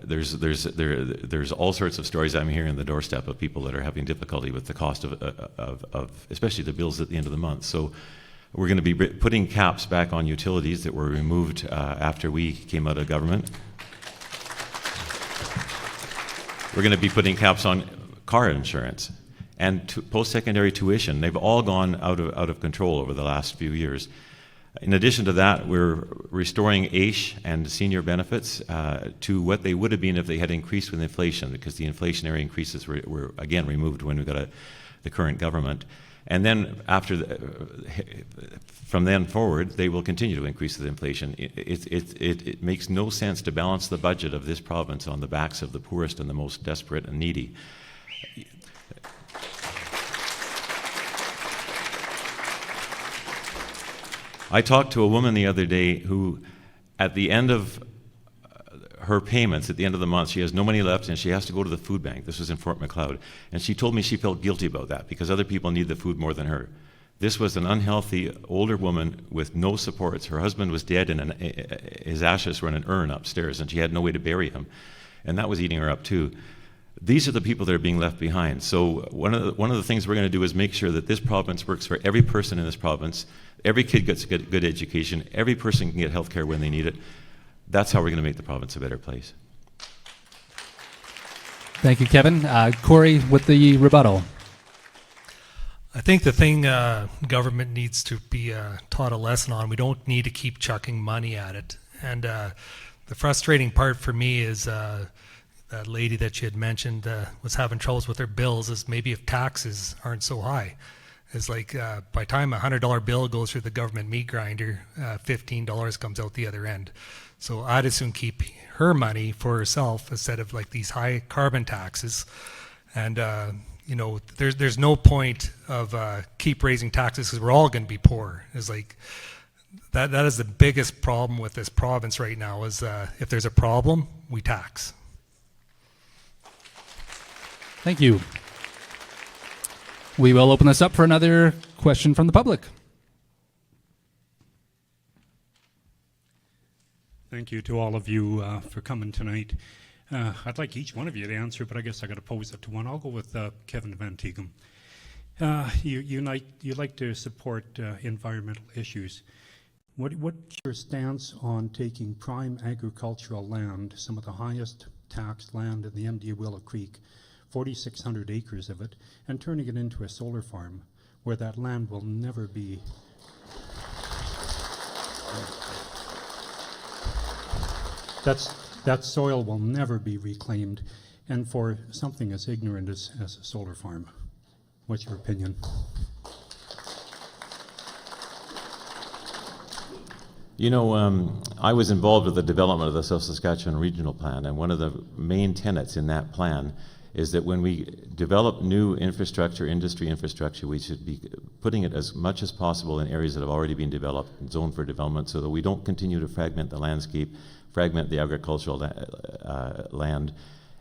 There's all sorts of stories I'm hearing on the doorstep of people that are having difficulty with the cost of especially the bills at the end of the month. So we're going to be putting caps back on utilities that were removed after we came out of government. We're going to be putting caps on car insurance and post-secondary tuition. They've all gone out of control over the last few years. In addition to that, we're restoring AISH and senior benefits to what they would have been if they had increased with inflation, because the inflationary increases were again removed when we got the current government. And then from then forward, they will continue to increase with inflation. It makes no sense to balance the budget of this province on the backs of the poorest and the most desperate and needy. I talked to a woman the other day who, at the end of her payments, at the end of the month, she has no money left and she has to go to the food bank. This was in Fort Macleod. And she told me she felt guilty about that because other people need the food more than her. This was an unhealthy older woman with no supports. Her husband was dead and his ashes were in an urn upstairs and she had no way to bury him. And that was eating her up too. These are the people that are being left behind. So one of the things we're going to do is make sure that this province works for every person in this province. Every kid gets good education. Every person can get health care when they need it. That's how we're going to make the province a better place.
Thank you, Kevin. Corey, with the rebuttal.
I think the thing government needs to be taught a lesson on, we don't need to keep chucking money at it. And the frustrating part for me is that lady that you had mentioned was having troubles with her bills, is maybe if taxes aren't so high. It's like by the time a $100 bill goes through the government meat grinder, $15 comes out the other end. So I'd as soon keep her money for herself instead of like these high carbon taxes. And you know, there's no point of keep raising taxes because we're all going to be poor. It's like that is the biggest problem with this province right now. Is if there's a problem, we tax.
Thank you. We will open this up for another question from the public.
Thank you to all of you for coming tonight. I'd like each one of you to answer, but I guess I got to pose it to one. I'll go with Kevin Van Tegum. You like to support environmental issues. What's your stance on taking prime agricultural land, some of the highest taxed land in the MD Willow Creek, 4,600 acres of it, and turning it into a solar farm where that land will never be... that soil will never be reclaimed, and for something as ignorant as a solar farm. What's your opinion?
You know, I was involved with the development of the South Saskatchewan Regional Plan, and one of the main tenets in that plan is that when we develop new infrastructure, industry infrastructure, we should be putting it as much as possible in areas that have already been developed, zoned for development, so that we don't continue to fragment the landscape, fragment the agricultural land,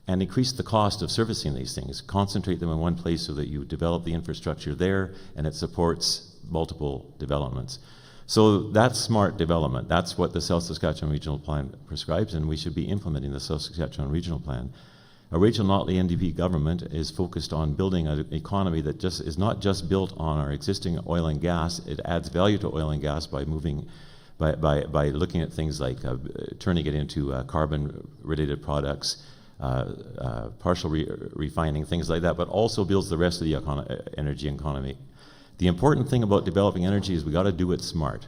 and increase the cost of servicing these things. Concentrate them in one place so that you develop the infrastructure there and it supports multiple developments. So that's smart development. That's what the South Saskatchewan Regional Plan prescribes, and we should be implementing the South Saskatchewan Regional Plan. A Rachel Notley NDP government is focused on building an economy that just is not just built on our existing oil and gas. It adds value to oil and gas by moving, by looking at things like turning it into carbon-related products, partial refining, things like that, but also builds the rest of the energy economy. The important thing about developing energy is we got to do it smart.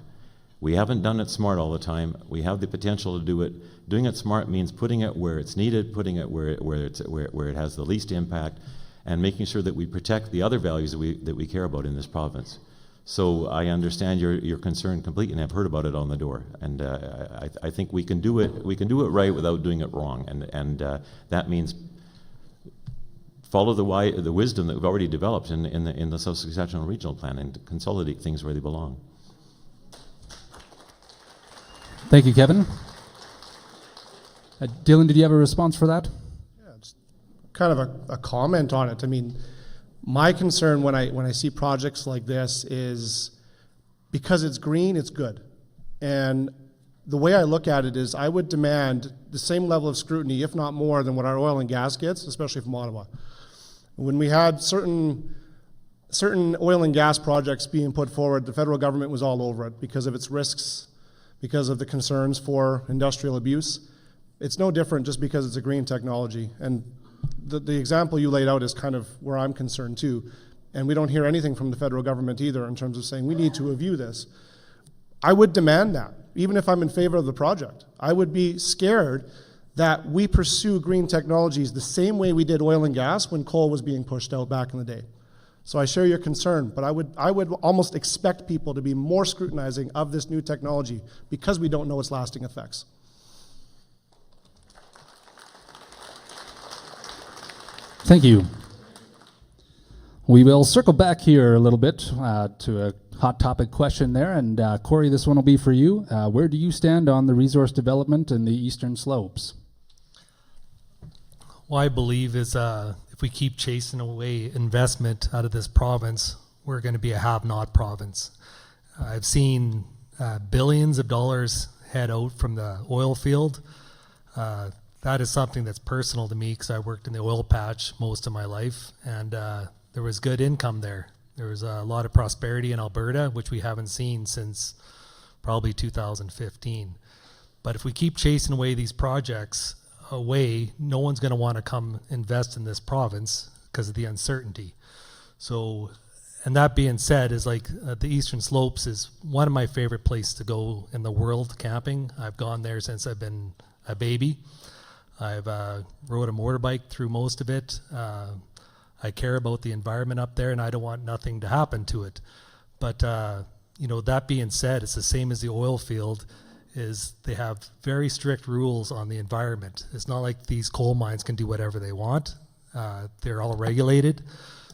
We haven't done it smart all the time. We have the potential to do it. Doing it smart means putting it where it's needed, putting it where it has the least impact, and making sure that we protect the other values that we care about in this province. So I understand your concern completely, and I've heard about it on the door. And I think we can do it. We can do it right without doing it wrong, and that means follow the wisdom that we've already developed in the South Saskatchewan Regional Plan and consolidate things where they belong.
Thank you, Kevin. Dylan, did you have a response for that?
Yeah, it's kind of a comment on it. I mean, my concern when I see projects like this is because it's green, it's good. And the way I look at it is I would demand the same level of scrutiny, if not more, than what our oil and gas gets, especially from Ottawa. When we had certain oil and gas projects being put forward, the federal government was all over it because of its risks, because of the concerns for industrial abuse. It's no different just because it's a green technology. And the example you laid out is kind of where I'm concerned too. And we don't hear anything from the federal government either in terms of saying we need to review this. I would demand that, even if I'm in favor of the project. I would be scared that we pursue green technologies the same way we did oil and gas when coal was being pushed out back in the day. So I share your concern, but I would almost expect people to be more scrutinizing of this new technology because we don't know its lasting effects.
Thank you. We will circle back here a little bit to a hot topic question there. And Corey, this one will be for you. Where do you stand on the resource development in the Eastern Slopes?
What I believe is if we keep chasing away investment out of this province, we're going to be a have-not province. I've seen billions of dollars head out from the oil field. That is something that's personal to me because I worked in the oil patch most of my life, and there was good income there. There was a lot of prosperity in Alberta, which we haven't seen since probably 2015. But if we keep chasing away these projects away, no one's going to want to come invest in this province because of the uncertainty. So, and that being said, is like the Eastern Slopes is one of my favorite places to go in the world camping. I've gone there since I've been a baby. I've rode a motorbike through most of it. I care about the environment up there, and I don't want nothing to happen to it. But you know, that being said, it's the same as the oil field. Is they have very strict rules on the environment. It's not like these coal mines can do whatever they want. They're all regulated.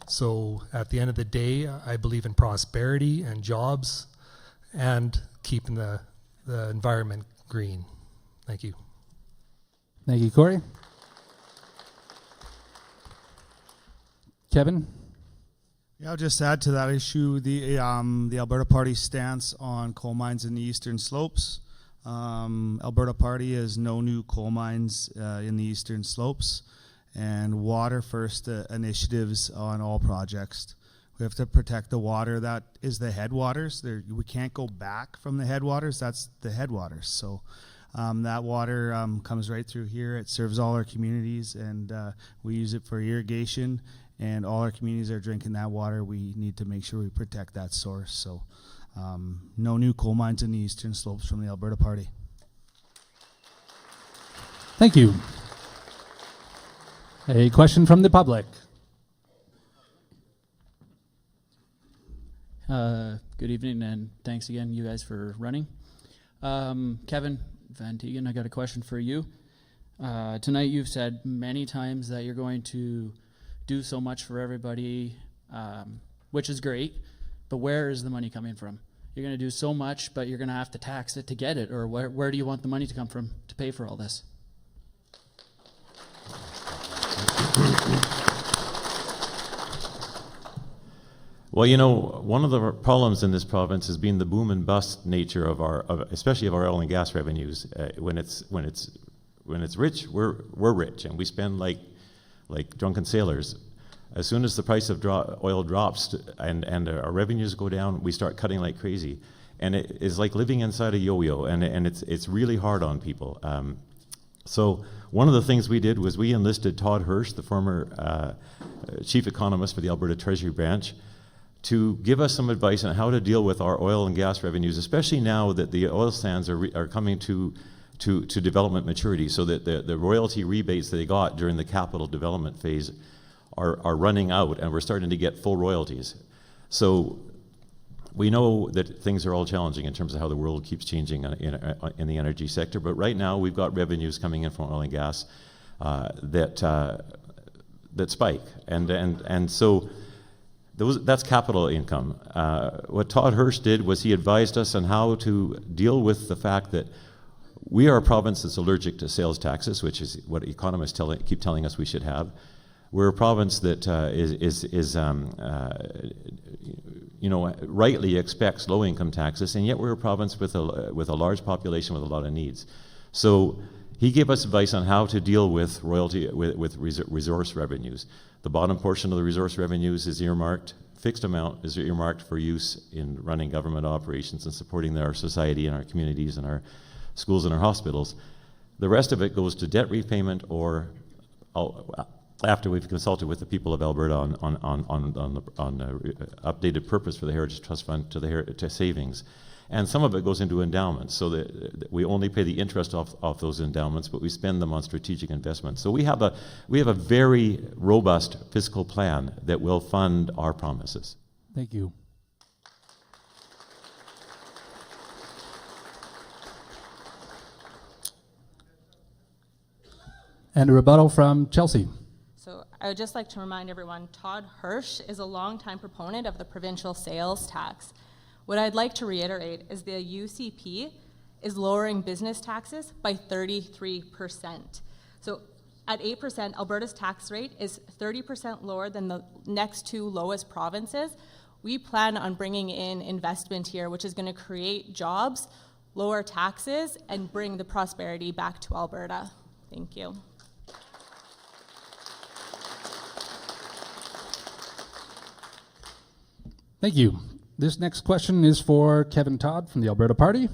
So at the end of the day, I believe in prosperity and jobs and keeping the environment green. Thank you.
Thank you, Corey. Kevin?
Yeah, I'll just add to that issue the Alberta Party's stance on coal mines in the Eastern Slopes. Alberta Party has no new coal mines in the Eastern Slopes, and water first initiatives on all projects. We have to protect the water that is the headwaters. We can't go back from the headwaters. That's the headwaters. So that water comes right through here. It serves all our communities, and we use it for irrigation, and all our communities are drinking that water. We need to make sure we protect that source. So no new coal mines in the Eastern Slopes from the Alberta Party.
Thank you. A question from the public.
Good evening, and thanks again, you guys, for running. Kevin Van Tegen, I got a question for you. Tonight you've said many times that you're going to do so much for everybody, which is great, but where is the money coming from? You're going to do so much, but you're going to have to tax it to get it, or where do you want the money to come from to pay for all this?
Well, you know, one of the problems in this province has been the boom and bust nature especially of our oil and gas revenues. When it's rich, we're rich, and we spend like drunken sailors. As soon as the price of oil drops and our revenues go down, we start cutting like crazy, and it is like living inside a yo-yo, and it's really hard on people. So one of the things we did was we enlisted Todd Hirsch, the former chief economist for the Alberta Treasury Branch, to give us some advice on how to deal with our oil and gas revenues, especially now that the oil sands are coming to development maturity, so that the royalty rebates that they got during the capital development phase are running out, and we're starting to get full royalties. So we know that things are all challenging in terms of how the world keeps changing in the energy sector, but right now we've got revenues coming in from oil and gas that spike, and so that's capital income. What Todd Hirsch did was he advised us on how to deal with the fact that we are a province that's allergic to sales taxes, which is what economists keep telling us we should have. We're a province that rightly expects low income taxes, and yet we're a province with a large population with a lot of needs. So he gave us advice on how to deal with resource revenues. The bottom portion of the resource revenues is earmarked, fixed amount is earmarked for use in running government operations and supporting our society and our communities and our schools and our hospitals. The rest of it goes to debt repayment, or after we've consulted with the people of Alberta on updated purpose for the Heritage Trust Fund to savings. And some of it goes into endowments, so that we only pay the interest off those endowments, but we spend them on strategic investments. So we have a very robust fiscal plan that will fund our promises.
Thank you. And a rebuttal from Chelsea.
So I would just like to remind everyone, Todd Hirsch is a longtime proponent of the provincial sales tax. What I'd like to reiterate is the UCP is lowering business taxes by 33%. So at 8%, Alberta's tax rate is 30% lower than the next two lowest provinces. We plan on bringing in investment here, which is going to create jobs, lower taxes, and bring the prosperity back to Alberta. Thank you.
Thank you. This next question is for Kevin Todd from the Alberta Party.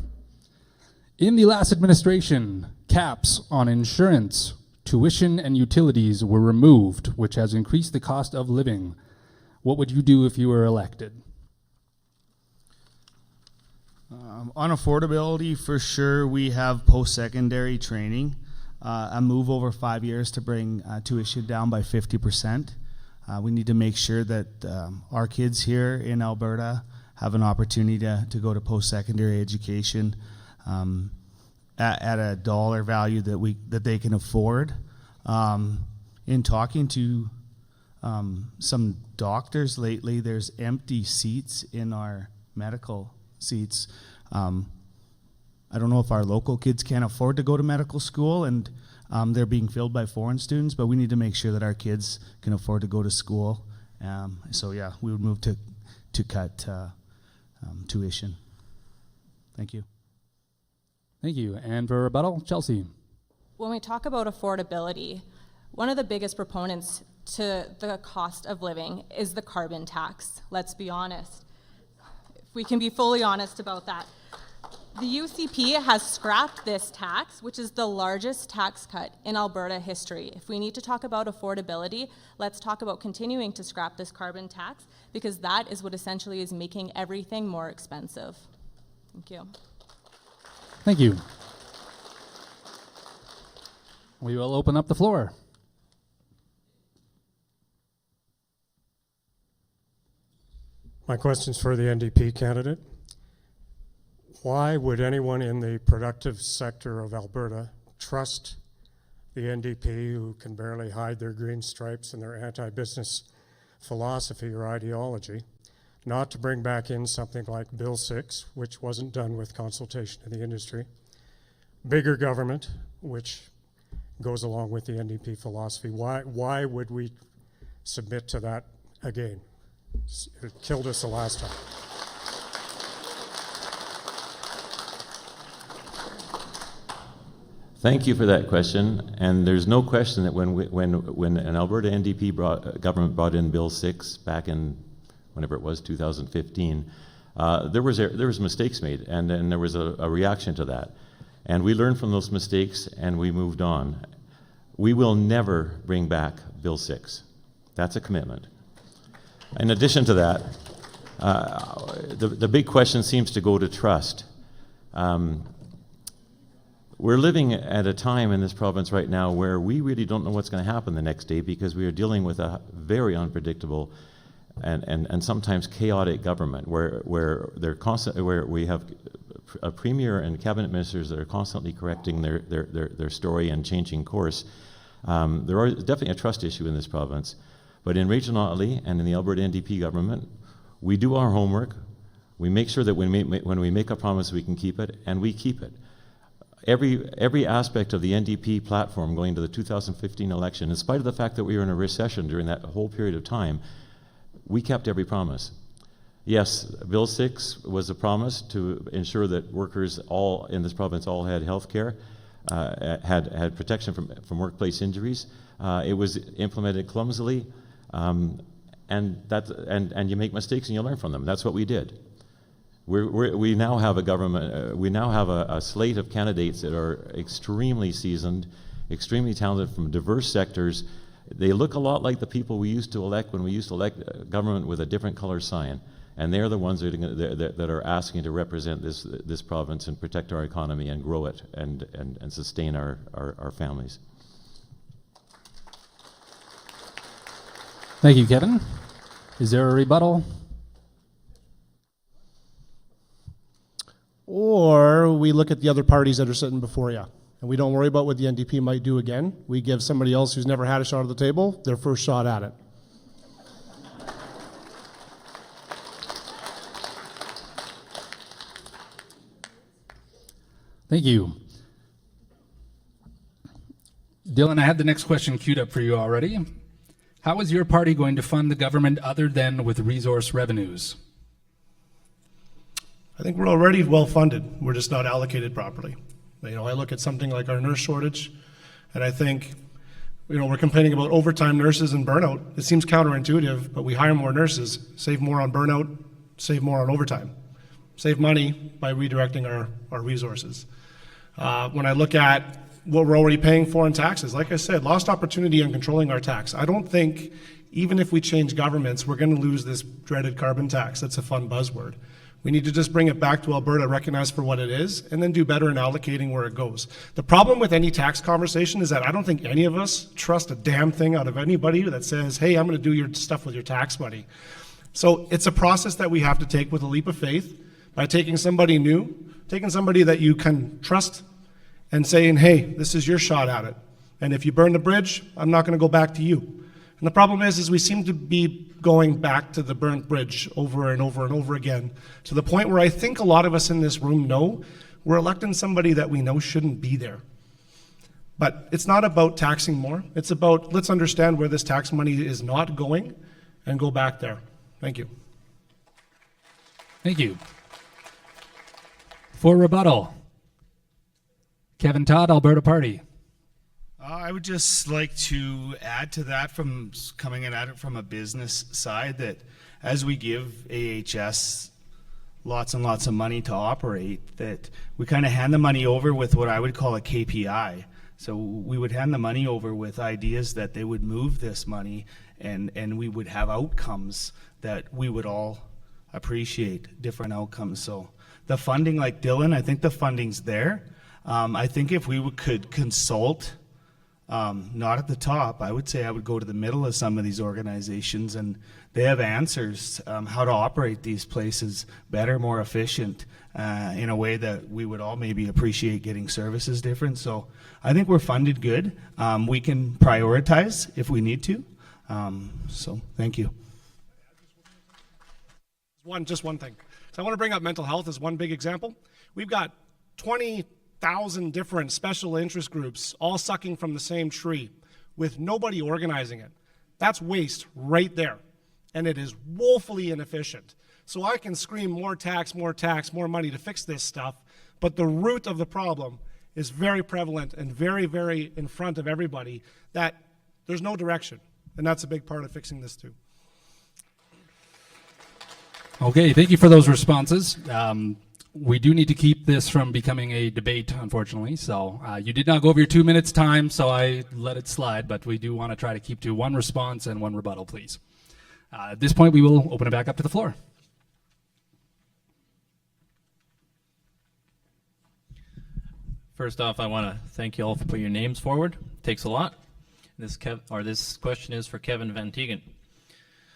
In the last administration, caps on insurance, tuition, and utilities were removed, which has increased the cost of living. What would you do if you were elected?
On affordability, for sure, we have post-secondary training. A move over 5 years to bring tuition down by 50%. We need to make sure that our kids here in Alberta have an opportunity to go to post-secondary education at a dollar value that they can afford. In talking to some doctors lately, there's empty seats in our medical seats. I don't know if our local kids can't afford to go to medical school, and they're being filled by foreign students, but we need to make sure that our kids can afford to go to school. So yeah, we would move to cut tuition. Thank you.
Thank you. And for rebuttal, Chelsea.
When we talk about affordability, one of the biggest proponents to the cost of living is the carbon tax. Let's be honest. If we can be fully honest about that. The UCP has scrapped this tax, which is the largest tax cut in Alberta history. If we need to talk about affordability, let's talk about continuing to scrap this carbon tax, because that is what essentially is making everything more expensive. Thank you.
Thank you.
We will open up the floor.
My question's for the NDP candidate. Why would anyone in the productive sector of Alberta trust the NDP, who can barely hide their green stripes and their anti-business philosophy or ideology, not to bring back in something like Bill 6, which wasn't done with consultation of the industry, bigger government, which goes along with the NDP philosophy? Why would we submit to that again? It killed us the last time.
Thank you for that question. And there's no question that when an Alberta NDP government brought in Bill 6 back in whenever it was 2015, there was mistakes made, and there was a reaction to that. And we learned from those mistakes, and we moved on. We will never bring back Bill 6. That's a commitment. In addition to that, the big question seems to go to trust. We're living at a time in this province right now where we really don't know what's going to happen the next day, because we are dealing with a very unpredictable and sometimes chaotic government where we have a premier and cabinet ministers that are constantly correcting their story and changing course. There is definitely a trust issue in this province, but in Rachel Notley and in the Alberta NDP government, we do our homework. We make sure that when we make a promise, we can keep it, and we keep it. Every aspect of the NDP platform going to the 2015 election, in spite of the fact that we were in a recession during that whole period of time, we kept every promise. Yes, Bill 6 was a promise to ensure that workers all in this province all had health care, had protection from workplace injuries. It was implemented clumsily, and you make mistakes and you learn from them. That's what we did. We now have a government. We now have a slate of candidates that are extremely seasoned, extremely talented from diverse sectors. They look a lot like the people we used to elect when we used to elect government with a different color sign, and they're the ones that are asking to represent this province and protect our economy and grow it and sustain our families.
Thank you, Kevin. Is there a rebuttal?
Or we look at the other parties that are sitting before you, and we don't worry about what the NDP might do again. We give somebody else who's never had a shot at the table their first shot at it.
Thank you.
Dylan, I had the next question queued up for you already. How is your party going to fund the government other than with resource revenues?
I think we're already well funded. We're just not allocated properly. I look at something like our nurse shortage, and I think, we're complaining about overtime nurses and burnout. It seems counterintuitive, but we hire more nurses, save more on burnout, save more on overtime, save money by redirecting our resources. When I look at what we're already paying for in taxes, like I said, lost opportunity on controlling our tax. I don't think, even if we change governments, we're going to lose this dreaded carbon tax. That's a fun buzzword. We need to just bring it back to Alberta, recognize for what it is, and then do better in allocating where it goes. The problem with any tax conversation is that I don't think any of us trust a damn thing out of anybody that says, hey, I'm going to do your stuff with your tax money. So it's a process that we have to take with a leap of faith by taking somebody new, taking somebody that you can trust, and saying, hey, this is your shot at it. And if you burn the bridge, I'm not going to go back to you. And the problem is we seem to be going back to the burnt bridge over and over and over again, to the point where I think a lot of us in this room know we're electing somebody that we know shouldn't be there. But it's not about taxing more. It's about, let's understand where this tax money is not going and go back there. Thank you.
Thank you. For rebuttal, Kevin Todd, Alberta Party.
I would just like to add to that, from coming at it from a business side, that as we give AHS lots and lots of money to operate, that we kind of hand the money over with what I would call a KPI. So we would hand the money over with ideas that they would move this money, and we would have outcomes that we would all appreciate, different outcomes. So the funding, like Dylan, I think the funding's there. I think if we could consult not at the top. I would say I would go to the middle of some of these organizations, and they have answers how to operate these places better, more efficient, in a way that we would all maybe appreciate getting services different. So I think we're funded good. We can prioritize if we need to. So thank you.
Just one thing. So I want to bring up mental health as one big example. We've got 20,000 different special interest groups all sucking from the same tree with nobody organizing it. That's waste right there. And it is woefully inefficient. So I can scream more tax, more money to fix this stuff, but the root of the problem is very prevalent and very, very in front of everybody, that there's no direction. And that's a big part of fixing this too.
Okay, thank you for those responses. We do need to keep this from becoming a debate, unfortunately. So you did not go over your 2 minutes time, so I let it slide, but we do want to try to keep to one response and one rebuttal, please. At this point, we will open it back up to the floor.
First off, I want to thank you all for putting your names forward. It takes a lot. This question is for Kevin Van Tegen.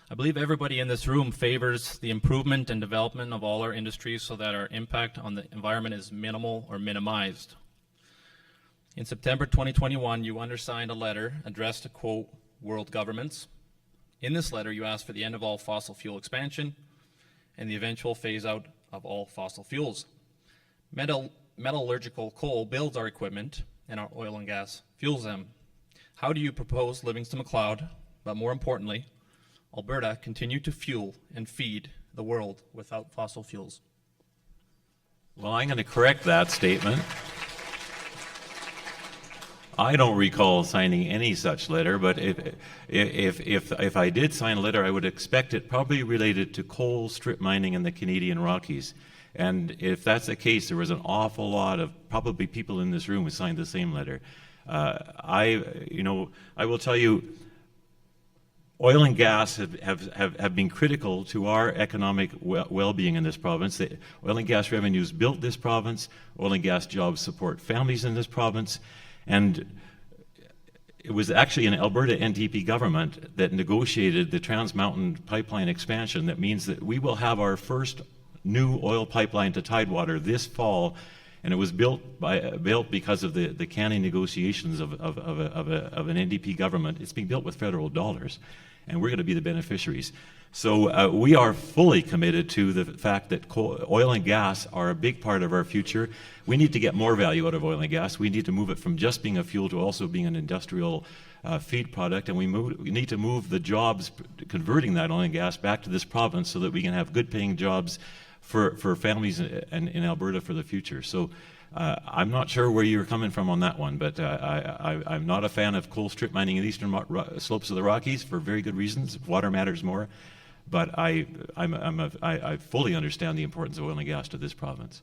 I believe everybody in this room favors the improvement and development of all our industries so that our impact on the environment is minimal or minimized. In September 2021, you undersigned a letter addressed to, quote, world governments. In this letter, you asked for the end of all fossil fuel expansion and the eventual phase out of all fossil fuels. Metallurgical coal builds our equipment and our oil and gas fuels them. How do you propose Livingston-Macleod, but more importantly, Alberta, continue to fuel and feed the world without fossil fuels?
Well, I'm going to correct that statement. I don't recall signing any such letter, but if I did sign a letter, I would expect it probably related to coal strip mining in the Canadian Rockies. And if that's the case, there was an awful lot of probably people in this room who signed the same letter. I will tell you, oil and gas have been critical to our economic well-being in this province. The oil and gas revenues built this province. Oil and gas jobs support families in this province. And it was actually an Alberta NDP government that negotiated the Trans Mountain pipeline expansion. That means that we will have our first new oil pipeline to Tidewater this fall. And it was built because of the canny negotiations of an NDP government. It's being built with federal dollars, and we're going to be the beneficiaries. So we are fully committed to the fact that oil and gas are a big part of our future. We need to get more value out of oil and gas. We need to move it from just being a fuel to also being an industrial feed product, and we need to move the jobs converting that oil and gas back to this province so that we can have good-paying jobs for families in Alberta for the future. So I'm not sure where you're coming from on that one, but I'm not a fan of coal strip mining in the eastern slopes of the Rockies for very good reasons. Water matters more, but I fully understand the importance of oil and gas to this province.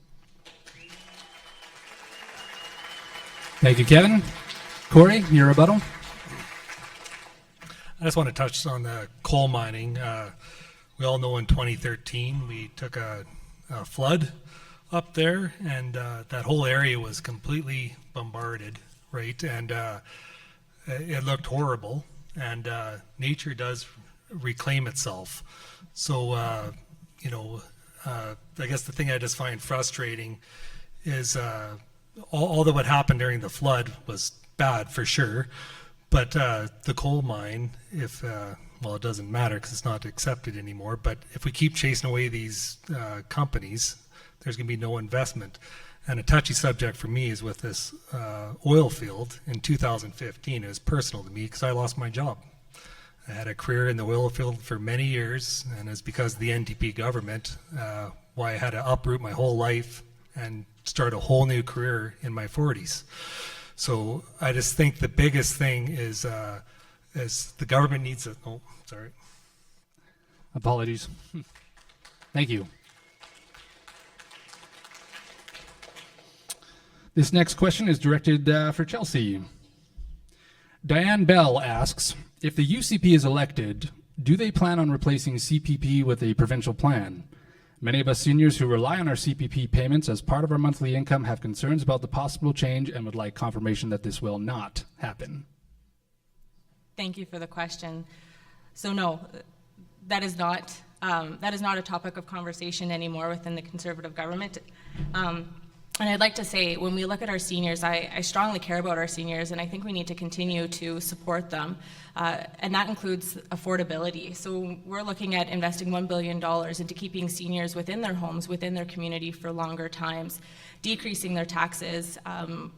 Thank you, Kevin. Corey, your rebuttal?
I just want to touch on the coal mining. We all know in 2013 we took a flood up there, and that whole area was completely bombarded, right? And it looked horrible, and nature does reclaim itself. So, I guess the thing I just find frustrating is all that what happened during the flood was bad for sure, but the coal mine, well, it doesn't matter because it's not accepted anymore, but if we keep chasing away these companies, there's going to be no investment. And a touchy subject for me is with this oil field in 2015. It was personal to me because I lost my job. I had a career in the oil field for many years, and it's because of the NDP government why I had to uproot my whole life and start a whole new career in my 40s. So I just think the biggest thing is the government needs a, oh, sorry.
Apologies. Thank you. This next question is directed for Chelsea. Diane Bell asks, if the UCP is elected, do they plan on replacing CPP with a provincial plan? Many of us seniors who rely on our CPP payments as part of our monthly income have concerns about the possible change and would like confirmation that this will not happen.
Thank you for the question. So no, that is not a topic of conversation anymore within the Conservative government. And I'd like to say, when we look at our seniors, I strongly care about our seniors, and I think we need to continue to support them. And that includes affordability. So we're looking at investing $1 billion into keeping seniors within their homes, within their community for longer times, decreasing their taxes.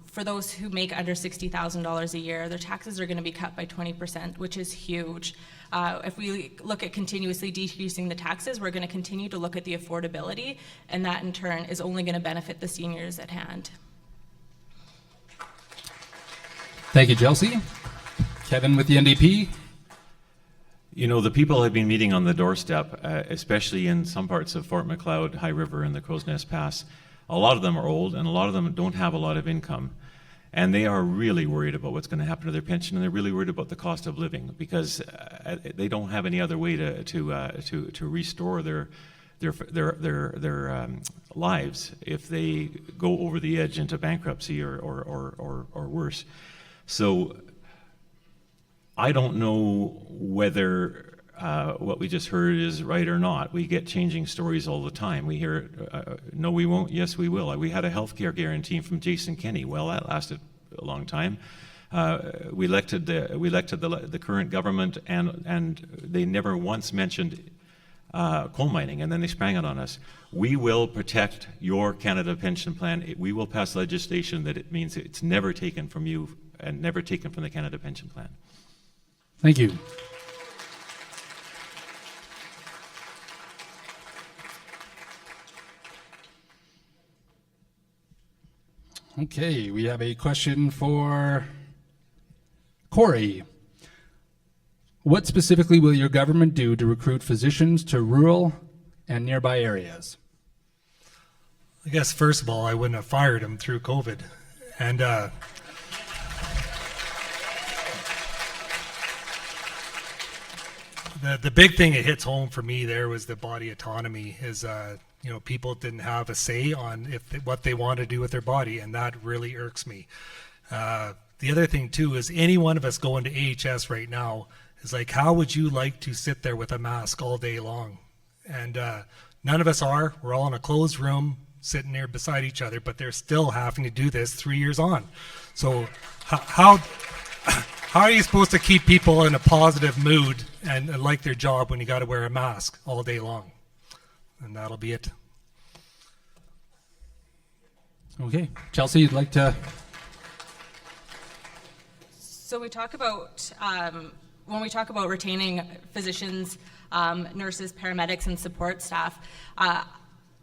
For those who make under $60,000 a year, their taxes are going to be cut by 20%, which is huge. If we look at continuously decreasing the taxes, we're going to continue to look at the affordability, and that in turn is only going to benefit the seniors at hand.
Thank you, Chelsea. Kevin with the NDP.
You know, the people have been meeting on the doorstep, especially in some parts of Fort Macleod, High River, and the Crow's Nest Pass. A lot of them are old, and a lot of them don't have a lot of income. And they are really worried about what's going to happen to their pension, and they're really worried about the cost of living, because they don't have any other way to restore their lives if they go over the edge into bankruptcy or worse. So I don't know whether what we just heard is right or not. We get changing stories all the time. We hear, no, we won't, yes, we will. We had a healthcare guarantee from Jason Kenney. Well, that lasted a long time. We elected the current government, and they never once mentioned coal mining, and then they sprang it on us. We will protect your Canada pension plan. We will pass legislation that it means it's never taken from you and never taken from the Canada pension plan.
Thank you. Okay, we have a question for Corey. What specifically will your government do to recruit physicians to rural and nearby areas?
I guess, first of all, I wouldn't have fired him through COVID. And the big thing that hits home for me there was the body autonomy. Is people didn't have a say on what they want to do with their body, and that really irks me. The other thing too is any one of us going to AHS right now is like, how would you like to sit there with a mask all day long? And none of us are. We're all in a closed room sitting there beside each other, but they're still having to do this 3 years on. So how are you supposed to keep people in a positive mood and like their job when you got to wear a mask all day long? And that'll be it.
Okay, Chelsea, you'd like to?
So we talk about, when we talk about retaining physicians, nurses, paramedics, and support staff,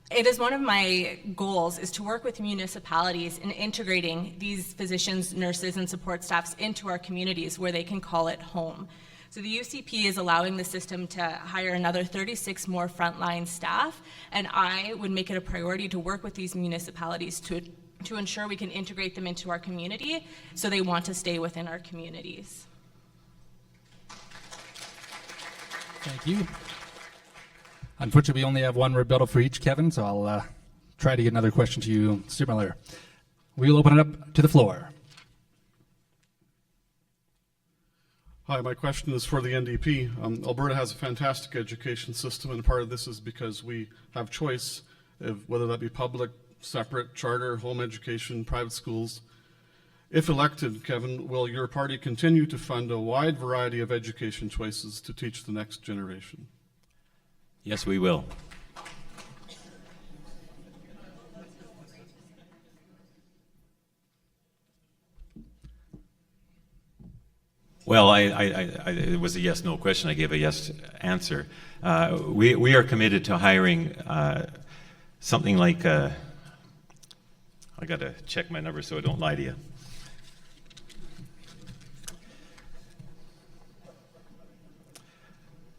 it is one of my goals is to work with municipalities in integrating these physicians, nurses, and support staffs into our communities where they can call it home. So the UCP is allowing the system to hire another 36 more frontline staff, and I would make it a priority to work with these municipalities to ensure we can integrate them into our community so they want to stay within our communities.
Thank you. Unfortunately, we only have one rebuttal for each, Kevin, so I'll try to get another question to you similar. We'll open it up to the floor.
Hi, my question is for the NDP. Alberta has a fantastic education system, and part of this is because we have choice of whether that be public, separate, charter, home education, private schools. If elected, Kevin, will your party continue to fund a wide variety of education choices to teach the next generation?
Yes, we will. Well, it was a yes/no question. I gave a yes answer. We are committed to hiring something like, I got to check my numbers so I don't lie to you.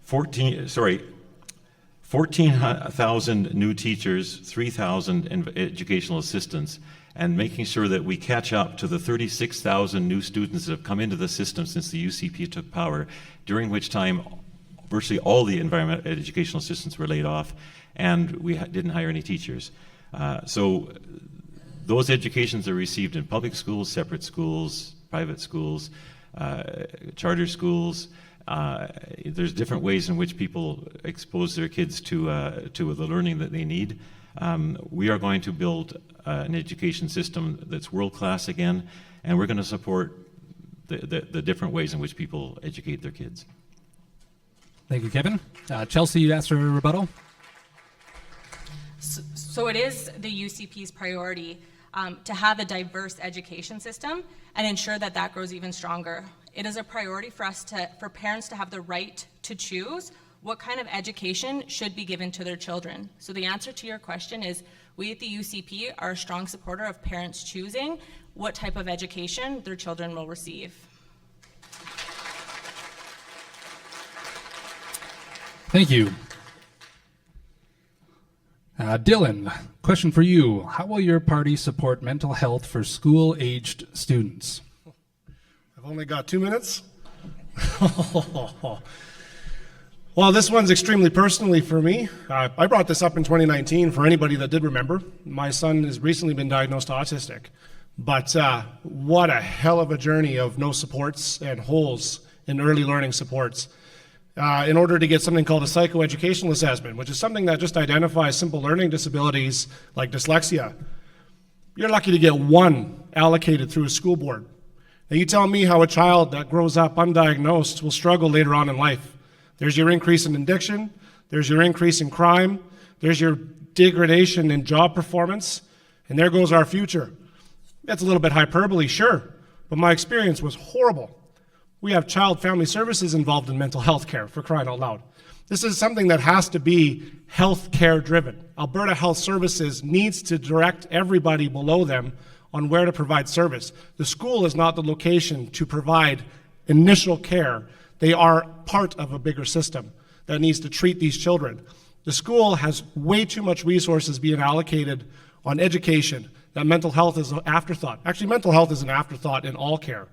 14,000 new teachers, 3,000 educational assistants, and making sure that we catch up to the 36,000 new students that have come into the system since the UCP took power, during which time virtually all the environmental educational assistants were laid off, and we didn't hire any teachers. So those educations are received in public schools, separate schools, private schools. charter schools. There's different ways in which people expose their kids to the learning that they need. We are going to build an education system that's world-class again, and we're going to support the different ways in which people educate their kids.
Thank you, Kevin. Chelsea, you asked for a rebuttal?
So it is the UCP's priority to have a diverse education system and ensure that that grows even stronger. It is a priority for us for parents to have the right to choose what kind of education should be given to their children. So the answer to your question is, we at the UCP are a strong supporter of parents choosing what type of education their children will receive.
Thank you. Dylan, question for you. How will your party support mental health for school-aged students?
I've only got 2 minutes. Well, this one's extremely personally for me. I brought this up in 2019 for anybody that did remember. My son has recently been diagnosed autistic. But what a hell of a journey of no supports and holes in early learning supports. In order to get something called a psychoeducational assessment, which is something that just identifies simple learning disabilities like dyslexia, you're lucky to get one allocated through a school board. Now you tell me how a child that grows up undiagnosed will struggle later on in life. There's your increase in addiction, there's your increase in crime, there's your degradation in job performance, and there goes our future. That's a little bit hyperbole, sure, but my experience was horrible. We have child family services involved in mental health care, for crying out loud. This is something that has to be health care driven. Alberta Health Services needs to direct everybody below them on where to provide service. The school is not the location to provide initial care. They are part of a bigger system that needs to treat these children. The school has way too much resources being allocated on education, that mental health is an afterthought. Actually, mental health is an afterthought in all care.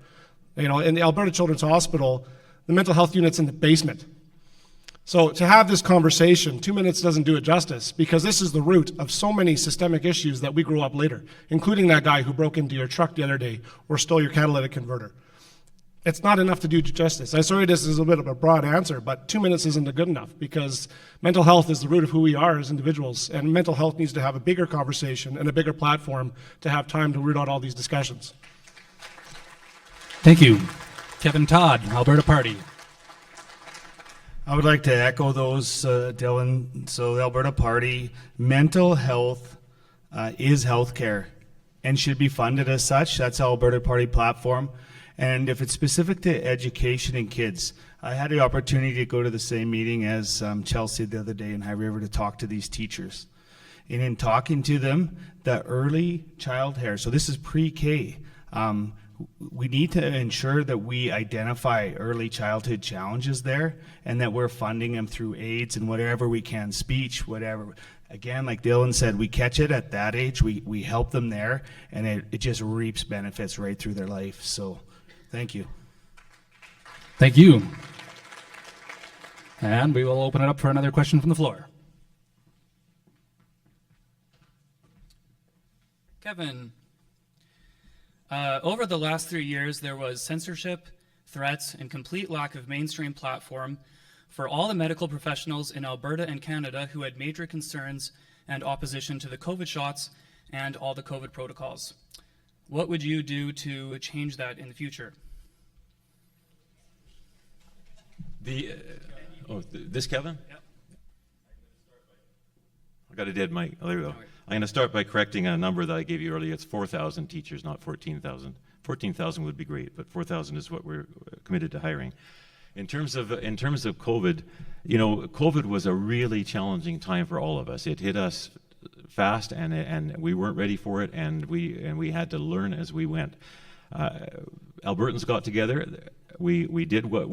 You know, in the Alberta Children's Hospital, the mental health unit's in the basement. So to have this conversation, 2 minutes doesn't do it justice, because this is the root of so many systemic issues that we grow up later, including that guy who broke into your truck the other day or stole your catalytic converter. It's not enough to do justice. I'm sorry this is a bit of a broad answer, but 2 minutes isn't good enough, because mental health is the root of who we are as individuals, and mental health needs to have a bigger conversation and a bigger platform to have time to root out all these discussions.
Thank you. Kevin Todd, Alberta Party.
I would like to echo those, Dylan. So the Alberta Party, mental health is healthcare and should be funded as such. That's the Alberta Party platform. And if it's specific to education and kids, I had the opportunity to go to the same meeting as Chelsea the other day in High River to talk to these teachers. And in talking to them, the early childcare, so this is pre-K, we need to ensure that we identify early childhood challenges there and that we're funding them through aids and whatever we can, speech, whatever. Again, like Dylan said, we catch it at that age, we help them there, and it just reaps benefits right through their life. So thank you.
Thank you. And we will open it up for another question from the floor.
Kevin, over the last 3 years, there was censorship, threats, and complete lack of mainstream platform for all the medical professionals in Alberta and Canada who had major concerns and opposition to the COVID shots and all the COVID protocols. What would you do to change that in the future?
This Kevin?
Yep.
I got a dead mic. Oh, there we go. I'm going to start by correcting a number that I gave you earlier. It's 4,000 teachers, not 14,000. 14,000 would be great, but 4,000 is what we're committed to hiring. In terms of COVID, you know, COVID was a really challenging time for all of us. It hit us fast, and we weren't ready for it, and we had to learn as we went. Albertans got together. We did what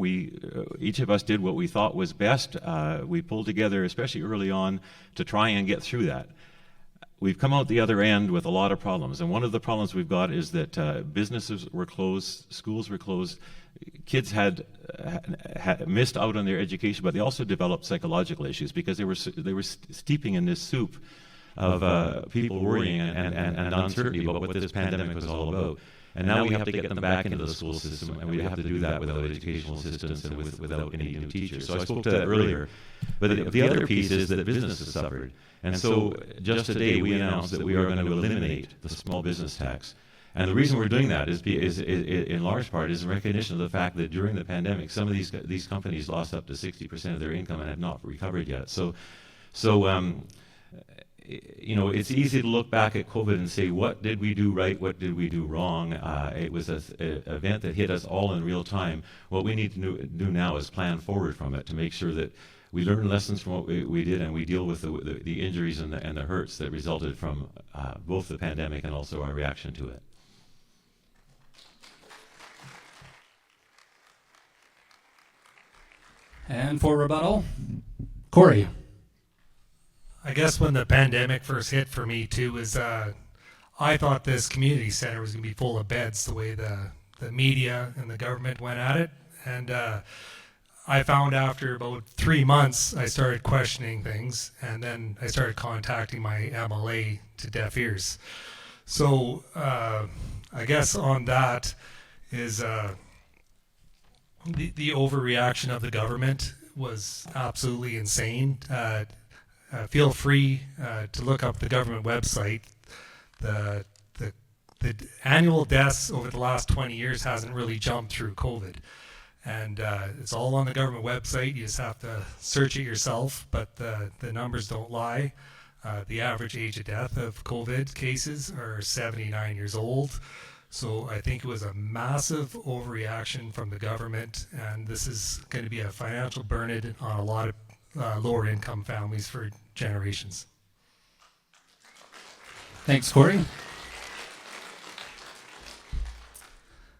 each of us did what we thought was best. We pulled together, especially early on, to try and get through that. We've come out the other end with a lot of problems, and one of the problems we've got is that businesses were closed, schools were closed, kids had missed out on their education, but they also developed psychological issues because they were steeping in this soup of people worrying and uncertainty about what this pandemic was all about. And now we have to get them back into the school system, and we have to do that without educational assistance and without any new teachers. So I spoke to that earlier. But the other piece is that business has suffered. And so just today we announced that we are going to eliminate the small business tax. And the reason we're doing that is in large part is in recognition of the fact that during the pandemic, some of these companies lost up to 60% of their income and have not recovered yet. So you know, it's easy to look back at COVID and say, what did we do right, what did we do wrong? It was an event that hit us all in real time. What we need to do now is plan forward from it to make sure that we learn lessons from what we did, and we deal with the injuries and the hurts that resulted from both the pandemic and also our reaction to it.
And for rebuttal, Corey.
I guess when the pandemic first hit for me too was I thought this community center was going to be full of beds the way the media and the government went at it. And I found after about 3 months, I started questioning things, and then I started contacting my MLA to deaf ears. So I guess on that is the overreaction of the government was absolutely insane. Feel free to look up the government website. The annual deaths over the last 20 years hasn't really jumped through COVID. And it's all on the government website. You just have to search it yourself, but the numbers don't lie. The average age of death of COVID cases are 79 years old. So I think it was a massive overreaction from the government, and this is going to be a financial burden on a lot of lower income families for generations.
Thanks, Corey.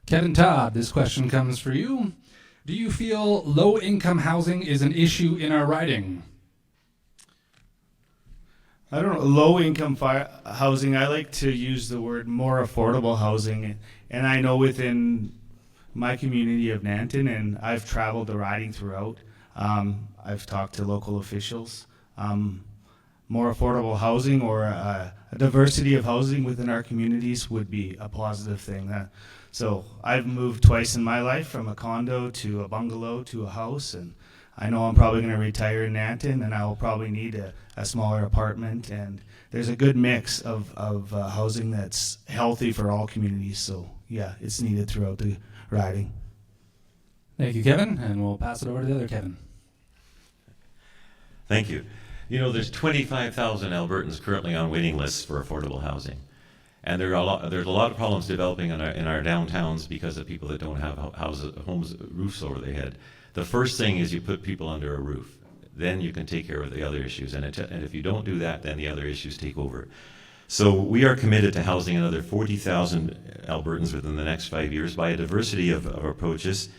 Kevin Todd, this question comes for you. Do you feel low-income housing is an issue in our riding?
I don't know, low-income housing, I like to use the word more affordable housing. And I know within my community of Nanton, and I've traveled the riding throughout, I've talked to local officials. More affordable housing or a diversity of housing within our communities would be a positive thing. So I've moved twice in my life, from a condo to a bungalow to a house, and I know I'm probably going to retire in Nanton, and I will probably need a smaller apartment. And there's a good mix of housing that's healthy for all communities. So yeah, it's needed throughout the riding.
Thank you, Kevin, and we'll pass it over to the other Kevin.
Thank you. You know, there's 25,000 Albertans currently on waiting lists for affordable housing. And there's a lot of problems developing in our downtowns because of people that don't have homes, roofs over their head. The first thing is you put people under a roof. Then you can take care of the other issues. And if you don't do that, then the other issues take over. So we are committed to housing another 40,000 Albertans within the next 5 years by a diversity of approaches,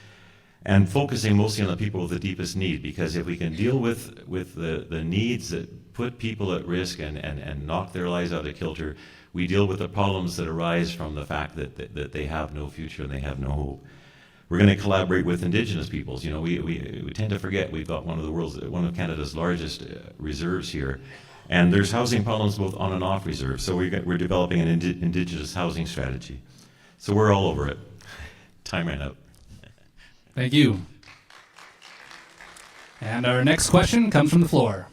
and focusing mostly on the people with the deepest need. Because if we can deal with the needs that put people at risk and knock their lives out of kilter, we deal with the problems that arise from the fact that they have no future and they have no hope. We're going to collaborate with Indigenous peoples. You know, we tend to forget we've got one of Canada's largest reserves here, and there's housing problems both on and off reserve. So we're developing an Indigenous housing strategy. So we're all over it. Time ran out.
Thank you. And our next question comes from the floor.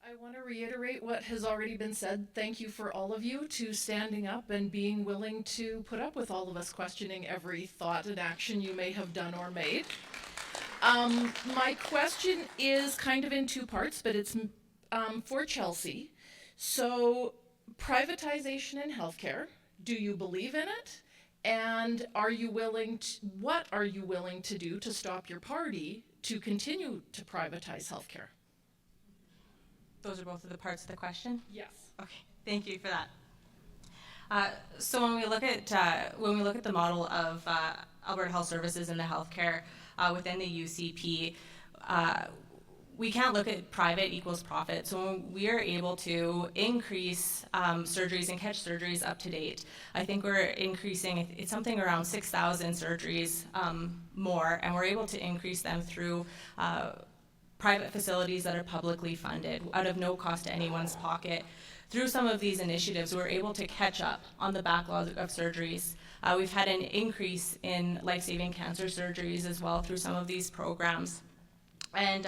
I want to reiterate what has already been said. Thank you for all of you to standing up and being willing to put up with all of us questioning every thought and action you may have done or made. My question is kind of in two parts, but it's for Chelsea. So, privatization in healthcare, do you believe in it? And what are you willing to do to stop your party to continue to privatize healthcare?
Those are both of the parts of the question?
Yes.
Okay, thank you for that. So when we look at the model of Alberta Health Services and the healthcare within the UCP, we can't look at private equals profit. So when we are able to increase surgeries and catch surgeries up to date, I think we're increasing, it's something around 6,000 surgeries more, and we're able to increase them through private facilities that are publicly funded out of no cost to anyone's pocket. Through some of these initiatives, we're able to catch up on the backlog of surgeries. We've had an increase in life-saving cancer surgeries as well through some of these programs. And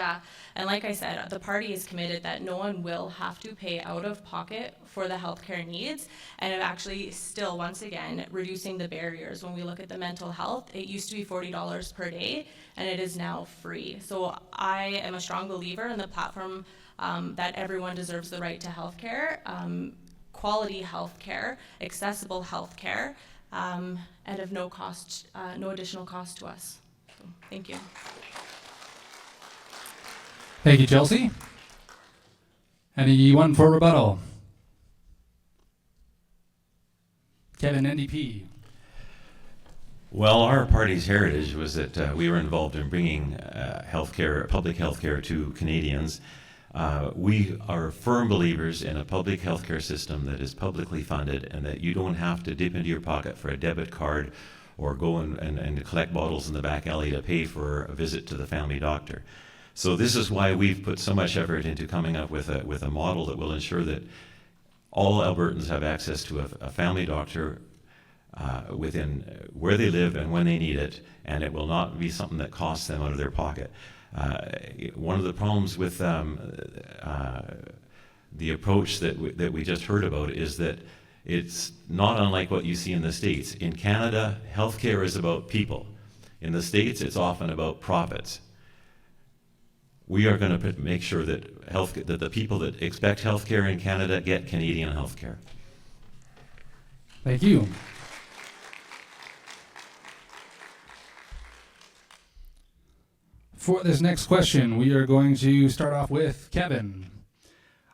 like I said, the party is committed that no one will have to pay out of pocket for the healthcare needs, and of actually still, once again, reducing the barriers. When we look at the mental health, it used to be $40 per day, and it is now free. So I am a strong believer in the platform that everyone deserves the right to healthcare, quality healthcare, accessible healthcare, and of no cost, no additional cost to us. So, thank you.
Thank you, Chelsea. Anyone for rebuttal? Kevin, NDP.
Well, our party's heritage was that we were involved in bringing healthcare, public healthcare to Canadians. We are firm believers in a public healthcare system that is publicly funded and that you don't have to dip into your pocket for a debit card or go and collect bottles in the back alley to pay for a visit to the family doctor. So this is why we've put so much effort into coming up with a model that will ensure that all Albertans have access to a family doctor within where they live and when they need it, and it will not be something that costs them out of their pocket. One of the problems with the approach that we just heard about is that it's not unlike what you see in the States. In Canada, healthcare is about people. In the States, it's often about profits. We are going to make sure that that the people that expect healthcare in Canada get Canadian healthcare.
Thank you. For this next question, we are going to start off with Kevin.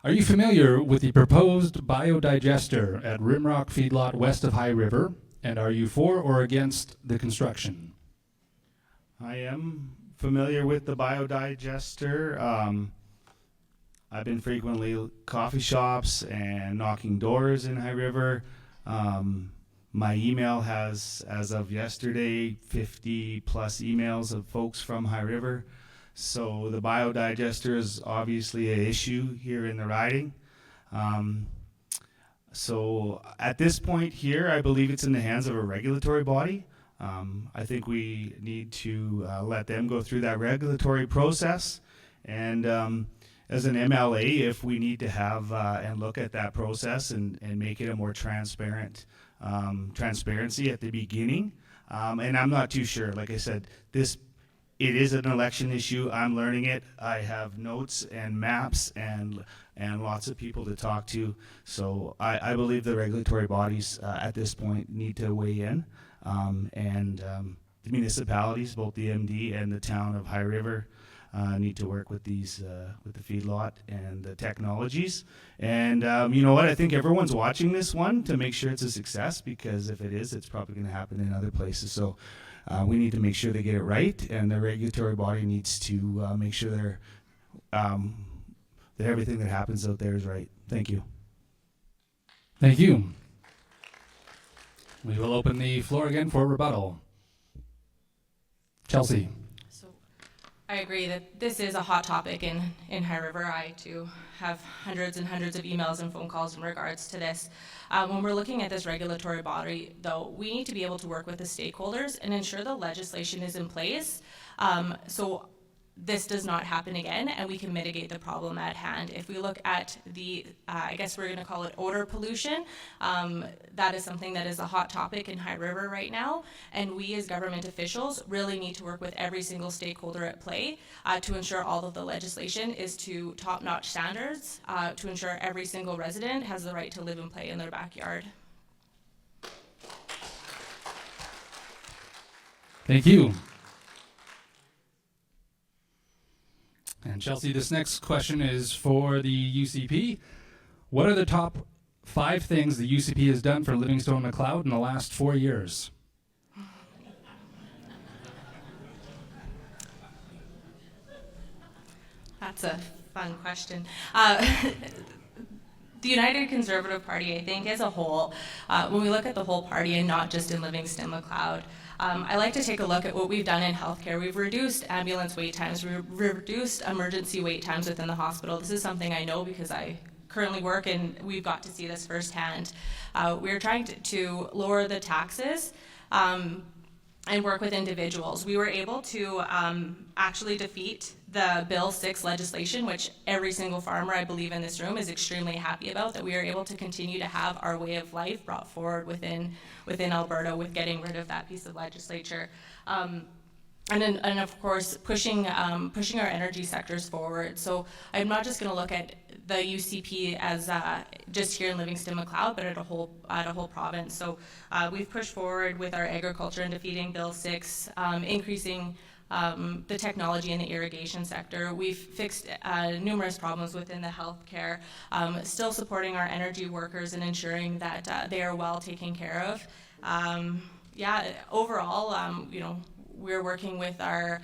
Are you familiar with the proposed biodigester at Rimrock Feedlot west of High River, and are you for or against the construction?
I am familiar with the biodigester. I've been frequently coffee shops and knocking doors in High River. My email has, as of yesterday, 50 plus emails of folks from High River. So the biodigester is obviously an issue here in the riding. So at this point here, I believe it's in the hands of a regulatory body. I think we need to let them go through that regulatory process. And as an MLA, if we need to have and look at that process and make it a more transparency at the beginning. And I'm not too sure. Like I said, it is an election issue. I'm learning it. I have notes and maps and lots of people to talk to. So I believe the regulatory bodies at this point need to weigh in. The municipalities, both the MD and the town of High River, need to work with these, with the feedlot and the technologies. And you know what? I think everyone's watching this one to make sure it's a success, because if it is, it's probably going to happen in other places. So we need to make sure they get it right, and the regulatory body needs to make sure that everything that happens out there is right. Thank you.
Thank you. We will open the floor again for rebuttal. Chelsea.
So I agree that this is a hot topic in High River. I too have hundreds and hundreds of emails and phone calls in regards to this. When we're looking at this regulatory body, though, we need to be able to work with the stakeholders and ensure the legislation is in place so this does not happen again, and we can mitigate the problem at hand. If we look at the, I guess we're going to call it odor pollution, that is something that is a hot topic in High River right now, and we as government officials really need to work with every single stakeholder at play to ensure all of the legislation is to top-notch standards, to ensure every single resident has the right to live and play in their backyard.
Thank you. And Chelsea, this next question is for the UCP. What are the top 5 things the UCP has done for Livingston-Macleod in the last 4 years?
That's a fun question. The United Conservative Party, I think, as a whole, when we look at the whole party and not just in Livingston-Macleod, I like to take a look at what we've done in healthcare. We've reduced ambulance wait times, we've reduced emergency wait times within the hospital. This is something I know because I currently work and we've got to see this firsthand. We're trying to lower the taxes and work with individuals. We were able to actually defeat the Bill 6 legislation, which every single farmer, I believe, in this room is extremely happy about, that we are able to continue to have our way of life brought forward within Alberta with getting rid of that piece of legislature. And of course, pushing our energy sectors forward. So I'm not just going to look at the UCP as just here in Livingston-Macleod, but at a whole province. So we've pushed forward with our agriculture and defeating Bill 6, increasing the technology in the irrigation sector. We've fixed numerous problems within the healthcare, still supporting our energy workers and ensuring that they are well taken care of. Overall, we're working with our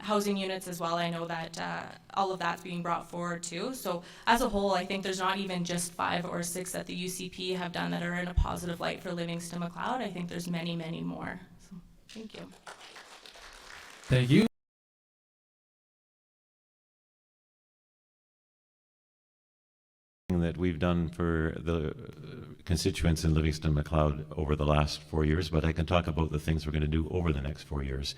housing units as well. I know that all of that's being brought forward too. So as a whole, I think there's not even just 5 or 6 that the UCP have done that are in a positive light for Livingston-Macleod. I think there's many, many more. So, thank you.
Thank you.
That we've done for the constituents in Livingston-Macleod over the last 4 years, but I can talk about the things we're going to do over the next 4 years.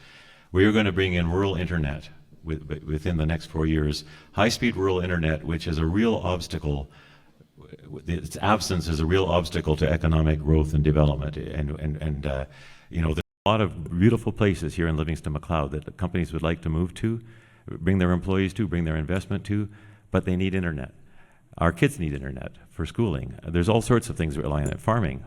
We are going to bring in rural internet within the next 4 years, high-speed rural internet, which is a real obstacle. Its absence is a real obstacle to economic growth and development. And there's a lot of beautiful places here in Livingston-Macleod that the companies would like to move to, bring their employees to, bring their investment to, but they need internet. Our kids need internet for schooling. There's all sorts of things that rely on it. Farming,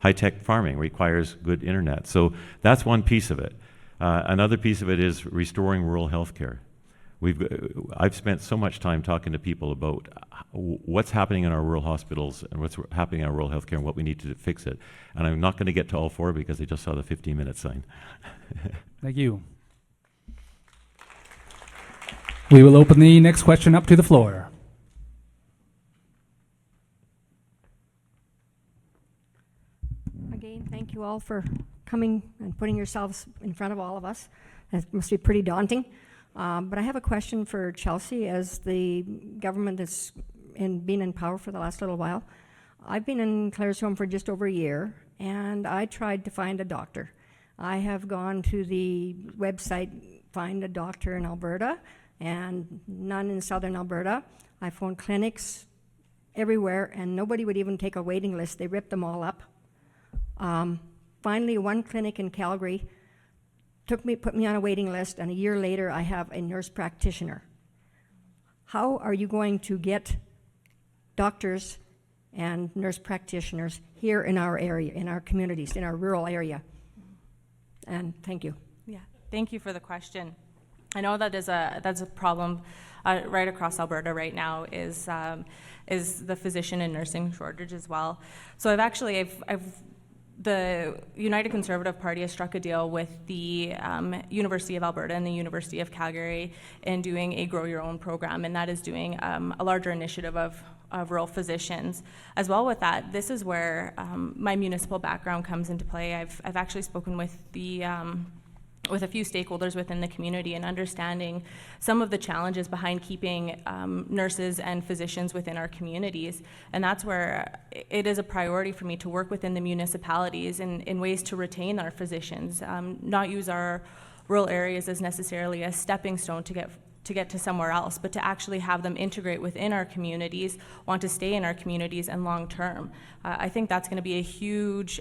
high-tech farming requires good internet. So that's one piece of it. Another piece of it is restoring rural healthcare. I've spent so much time talking to people about what's happening in our rural hospitals and what's happening in our rural healthcare and what we need to fix it. And I'm not going to get to all 4 because I just saw the 15-minute sign.
Thank you. We will open the next question up to the floor.
Again, thank you all for coming and putting yourselves in front of all of us. That must be pretty daunting. But I have a question for Chelsea. As the government that's been in power for the last little while, I've been in Claresholm for just over a year, and I tried to find a doctor. I have gone to the website, Find a Doctor in Alberta, and none in southern Alberta. I phoned clinics everywhere, and nobody would even take a waiting list. They ripped them all up. Finally, one clinic in Calgary put me on a waiting list, and a year later, I have a nurse practitioner. How are you going to get doctors and nurse practitioners here in our area, in our communities, in our rural area? And thank you.
Yeah, thank you for the question. I know that that's a problem right across Alberta right now is the physician and nursing shortage as well. So the United Conservative Party has struck a deal with the University of Alberta and the University of Calgary in doing a Grow Your Own program, and that is doing a larger initiative of rural physicians. As well with that, this is where my municipal background comes into play. I've actually spoken with with a few stakeholders within the community and understanding some of the challenges behind keeping nurses and physicians within our communities. And that's where it is a priority for me to work within the municipalities in ways to retain our physicians, not use our rural areas as necessarily a stepping stone to get to somewhere else, but to actually have them integrate within our communities, want to stay in our communities and long term. I think that's going to be a huge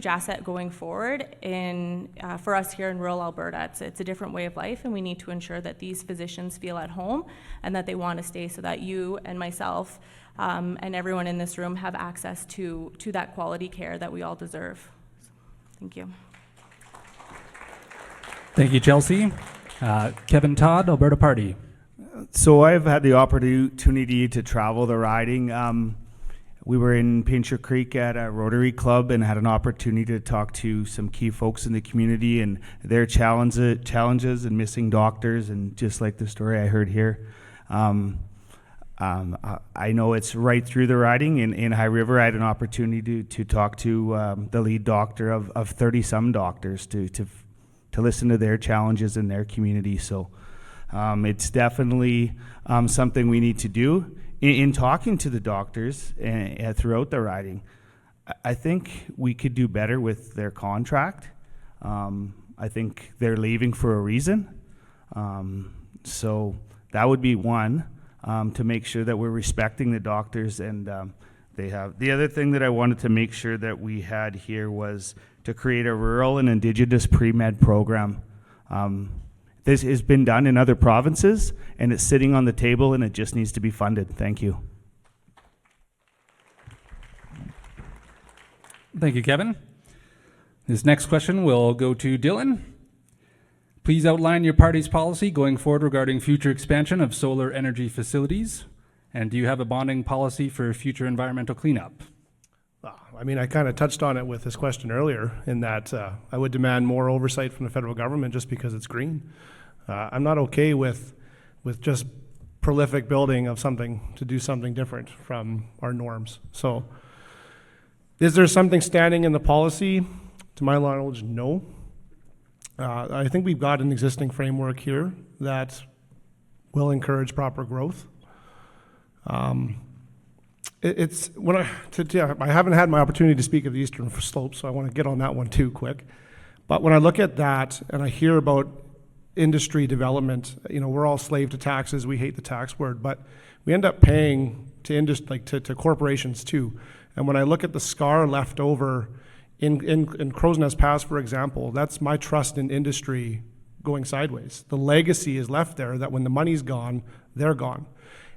asset going forward for us here in rural Alberta. It's a different way of life, and we need to ensure that these physicians feel at home and that they want to stay, so that you and myself and everyone in this room have access to that quality care that we all deserve. So, thank you.
Thank you, Chelsea. Kevin Todd, Alberta Party.
So I've had the opportunity to travel the riding. We were in Pincher Creek at a Rotary Club and had an opportunity to talk to some key folks in the community and their challenges and missing doctors, and just like the story I heard here. I know it's right through the riding. In High River, I had an opportunity to talk to the lead doctor of 30-some doctors to listen to their challenges in their community. So it's definitely something we need to do. In talking to the doctors throughout the riding, I think we could do better with their contract. I think they're leaving for a reason. So that would be one, to make sure that we're respecting the doctors and they have. The other thing that I wanted to make sure that we had here was to create a rural and Indigenous pre-med program. This has been done in other provinces and it's sitting on the table and it just needs to be funded. Thank you.
Thank you, Kevin. This next question will go to Dylan. Please outline your party's policy going forward regarding future expansion of solar energy facilities. And do you have a bonding policy for future environmental cleanup?
I mean, I kind of touched on it with this question earlier in that I would demand more oversight from the federal government just because it's green. I'm not okay with just prolific building of something to do something different from our norms. So is there something standing in the policy? To my knowledge, no. I think we've got an existing framework here that will encourage proper growth. It's when I haven't had my opportunity to speak of the Eastern Slope, so I want to get on that one too quick. But when I look at that and I hear about industry development, we're all slave to taxes. We hate the tax word, but we end up paying to corporations too. And when I look at the scar left over in Crow's Nest Pass, for example, that's my trust in industry going sideways. The legacy is left there that when the money's gone, they're gone.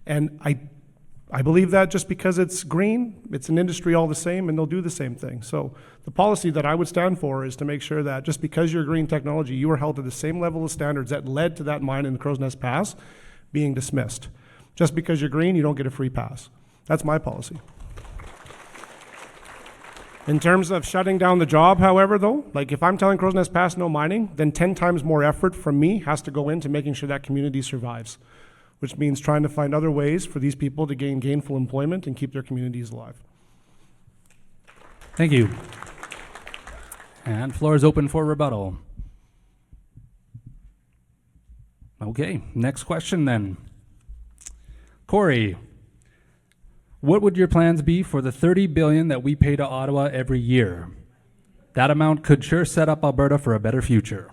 And I believe that just because it's green, it's an industry all the same, and they'll do the same thing. So the policy that I would stand for is to make sure that just because you're green technology, you are held to the same level of standards that led to that mine in the Crow's Nest Pass being dismissed. Just because you're green, you don't get a free pass. That's my policy. In terms of shutting down the job, however, though, like if I'm telling Crow's Nest Pass no mining, then 10 times more effort from me has to go into making sure that community survives, which means trying to find other ways for these people to gain gainful employment and keep their communities alive.
Thank you. And floor is open for rebuttal. Okay, next question then. Corey, what would your plans be for the $30 billion that we pay to Ottawa every year? That amount could sure set up Alberta for a better future.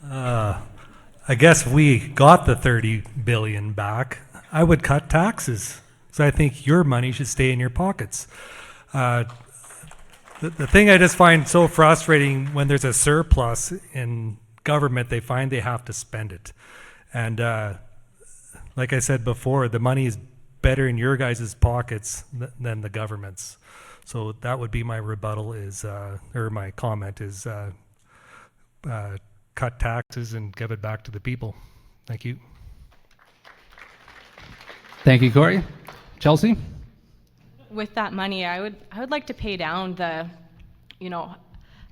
I guess if we got the $30 billion back, I would cut taxes. So I think your money should stay in your pockets. The thing I just find so frustrating when there's a surplus in government, they find they have to spend it. And like I said before, the money is better in your guys' pockets than the government's. So that would be my rebuttal or my comment is cut taxes and give it back to the people. Thank you.
Thank you, Corey. Chelsea?
With that money, I would like to pay down the,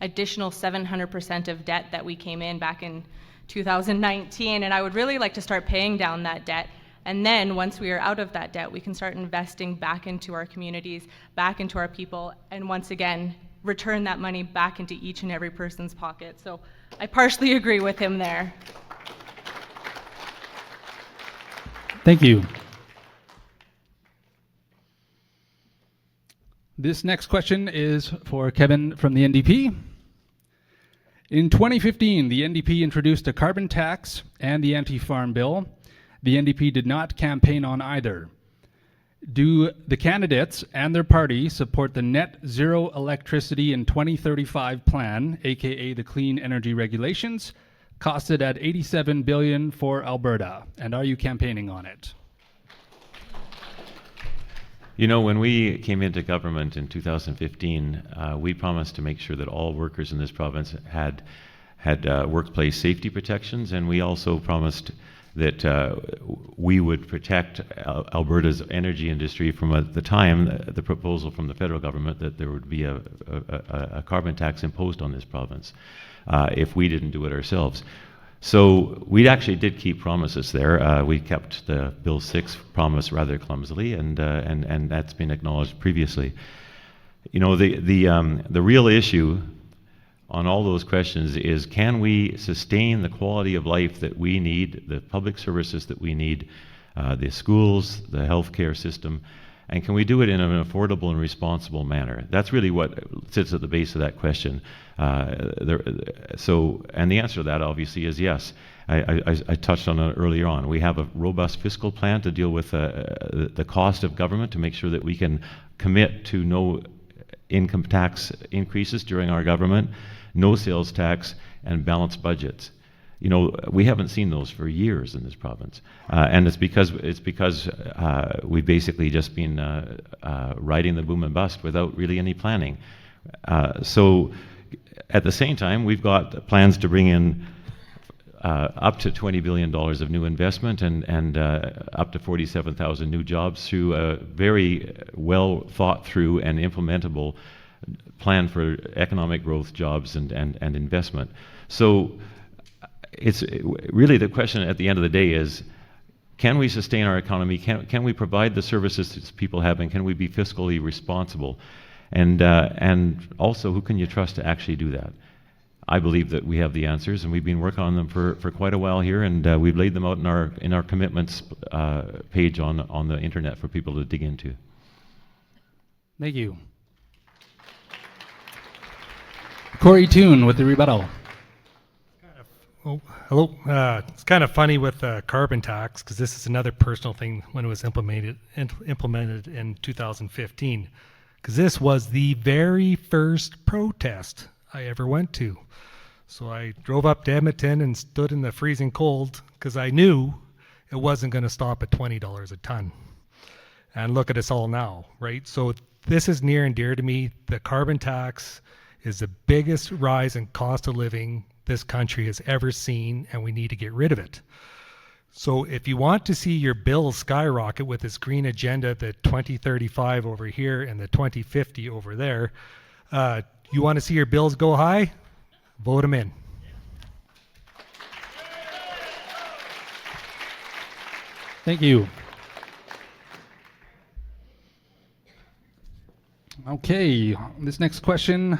additional 700% of debt that we came in back in 2019, and I would really like to start paying down that debt. And then once we are out of that debt, we can start investing back into our communities, back into our people, and once again, return that money back into each and every person's pocket. So I partially agree with him there.
Thank you. This next question is for Kevin from the NDP. In 2015, the NDP introduced a carbon tax and the anti-farm bill. The NDP did not campaign on either. Do the candidates and their party support the net zero electricity in 2035 plan, aka the clean energy regulations, costed at $87 billion for Alberta? And are you campaigning on it?
When we came into government in 2015, we promised to make sure that all workers in this province had workplace safety protections, and we also promised that we would protect Alberta's energy industry from, at the time, the proposal from the federal government that there would be a carbon tax imposed on this province if we didn't do it ourselves. So we actually did keep promises there. We kept the Bill 6 promise rather clumsily, and that's been acknowledged previously. You know, the real issue on all those questions is, can we sustain the quality of life that we need, the public services that we need, the schools, the healthcare system, and can we do it in an affordable and responsible manner? That's really what sits at the base of that question. And the answer to that obviously is yes. I touched on it earlier on. We have a robust fiscal plan to deal with the cost of government, to make sure that we can commit to no income tax increases during our government, no sales tax, and balanced budgets. You know, we haven't seen those for years in this province, and it's because we've basically just been riding the boom and bust without really any planning. So, at the same time, we've got plans to bring in up to $20 billion of new investment and up to 47,000 new jobs through a very well thought through and implementable plan for economic growth, jobs, and investment. So it's really, the question at the end of the day is, can we sustain our economy? Can we provide the services that people have, and can we be fiscally responsible? And also, who can you trust to actually do that? I believe that we have the answers, and we've been working on them for quite a while here, and we've laid them out in our commitments page on the internet for people to dig into.
Thank you. Corey Toon with the rebuttal.
Oh, hello. It's kind of funny with carbon tax, because this is another personal thing when it was implemented in 2015, because this was the very first protest I ever went to. So I drove up to Edmonton and stood in the freezing cold, because I knew it wasn't going to stop at $20 a ton. And look at us all now, right? So this is near and dear to me. The carbon tax is the biggest rise in cost of living this country has ever seen, and we need to get rid of it. So if you want to see your bills skyrocket with this green agenda, the 2035 over here and the 2050 over there, you want to see your bills go high? Vote them in.
Thank you. Okay, this next question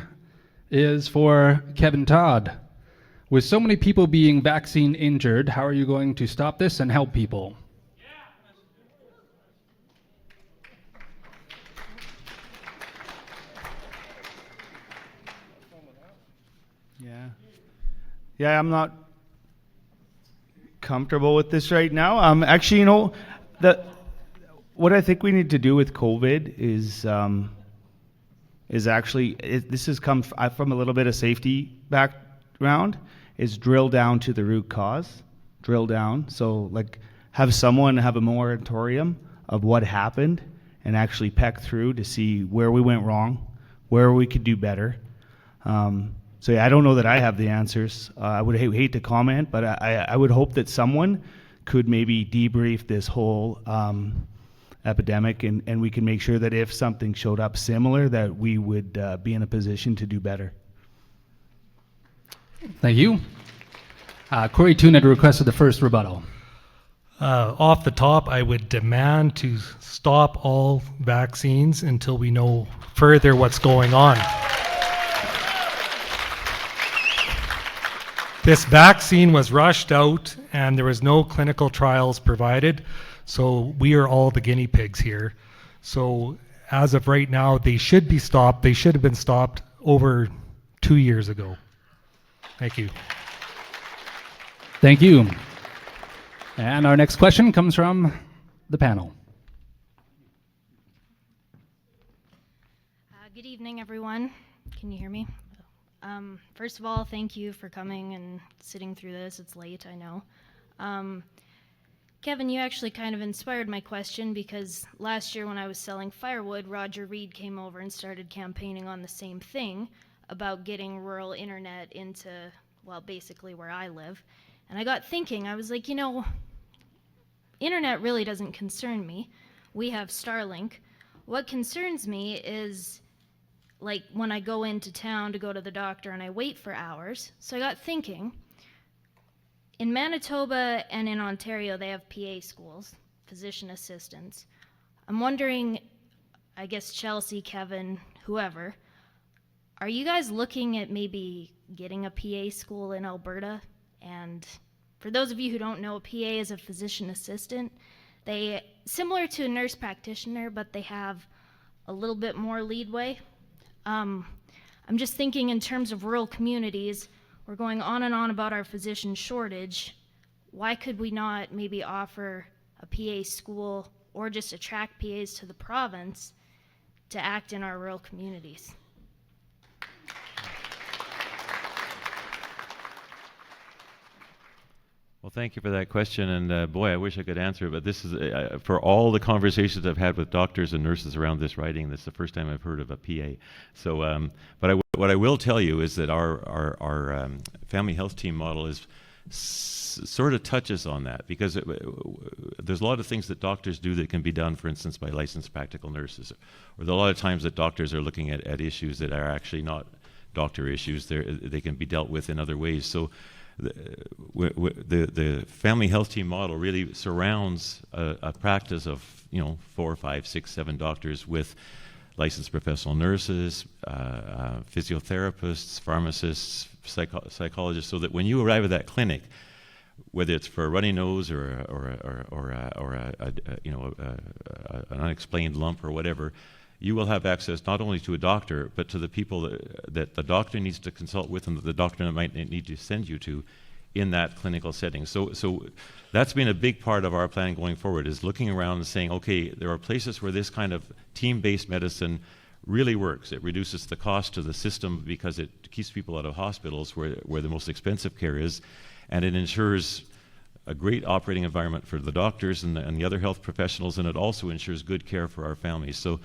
is for Kevin Todd. With so many people being vaccine injured, how are you going to stop this and help people?
Yeah, I'm not comfortable with this right now. Actually, you know, what I think we need to do with COVID is actually, this has come from a little bit of safety background, is drill down to the root cause, drill down. So like have someone have a moratorium of what happened and actually peck through to see where we went wrong, where we could do better. So yeah, I don't know that I have the answers. I would hate to comment, but I would hope that someone could maybe debrief this whole epidemic, and we can make sure that if something showed up similar, that we would be in a position to do better.
Thank you. Corey Toon had requested the first rebuttal.
Off the top, I would demand to stop all vaccines until we know further what's going on. This vaccine was rushed out and there was no clinical trials provided, so we are all the guinea pigs here. So as of right now, they should be stopped. They should have been stopped over 2 years ago. Thank you.
Thank you. And our next question comes from the panel.
Good evening, everyone. Can you hear me? First of all, thank you for coming and sitting through this. It's late, I know. Kevin, you actually kind of inspired my question, because last year when I was selling firewood, Roger Reed came over and started campaigning on the same thing about getting rural internet into, well, basically where I live. And I got thinking, I was like, you know, internet really doesn't concern me. We have Starlink. What concerns me is, like, when I go into town to go to the doctor and I wait for hours. So I got thinking, In Manitoba and in Ontario, they have PA schools, physician assistants. I'm wondering, I guess Chelsea, Kevin, whoever, are you guys looking at maybe getting a PA school in Alberta? And for those of you who don't know, a PA is a physician assistant. They, similar to a nurse practitioner, but they have a little bit more leadway. I'm just thinking in terms of rural communities, we're going on and on about our physician shortage. Why could we not maybe offer a PA school or just attract PAs to the province to act in our rural communities?
Well, thank you for that question, and boy, I wish I could answer it, but this is, for all the conversations I've had with doctors and nurses around this riding, this is the first time I've heard of a PA. So, what I will tell you is that our family health team model is sort of touches on that, because there's a lot of things that doctors do that can be done, for instance, by licensed practical nurses, or there are a lot of times that doctors are looking at issues that are actually not doctor issues. They can be dealt with in other ways. So the family health team model really surrounds a practice of 4, 5, 6, 7 doctors with licensed professional nurses, physiotherapists, pharmacists, psychologists, so that when you arrive at that clinic, whether it's for a runny nose or an unexplained lump or whatever, you will have access not only to a doctor, but to the people that the doctor needs to consult with and that the doctor might need to send you to in that clinical setting. So that's been a big part of our plan going forward, is looking around and saying, okay, there are places where this kind of team-based medicine really works. It reduces the cost to the system because it keeps people out of hospitals where the most expensive care is, and it ensures a great operating environment for the doctors and the other health professionals, and it also ensures good care for our families. So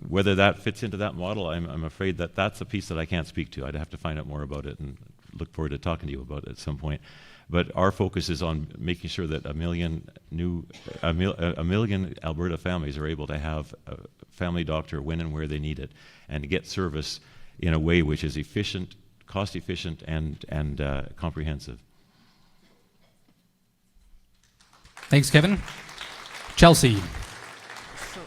whether that fits into that model, I'm afraid that that's a piece that I can't speak to. I'd have to find out more about it and look forward to talking to you about it at some point. But our focus is on making sure that a million Alberta families are able to have a family doctor when and where they need it, and to get service in a way which is efficient, cost efficient, and comprehensive.
Thanks, Kevin. Chelsea.
So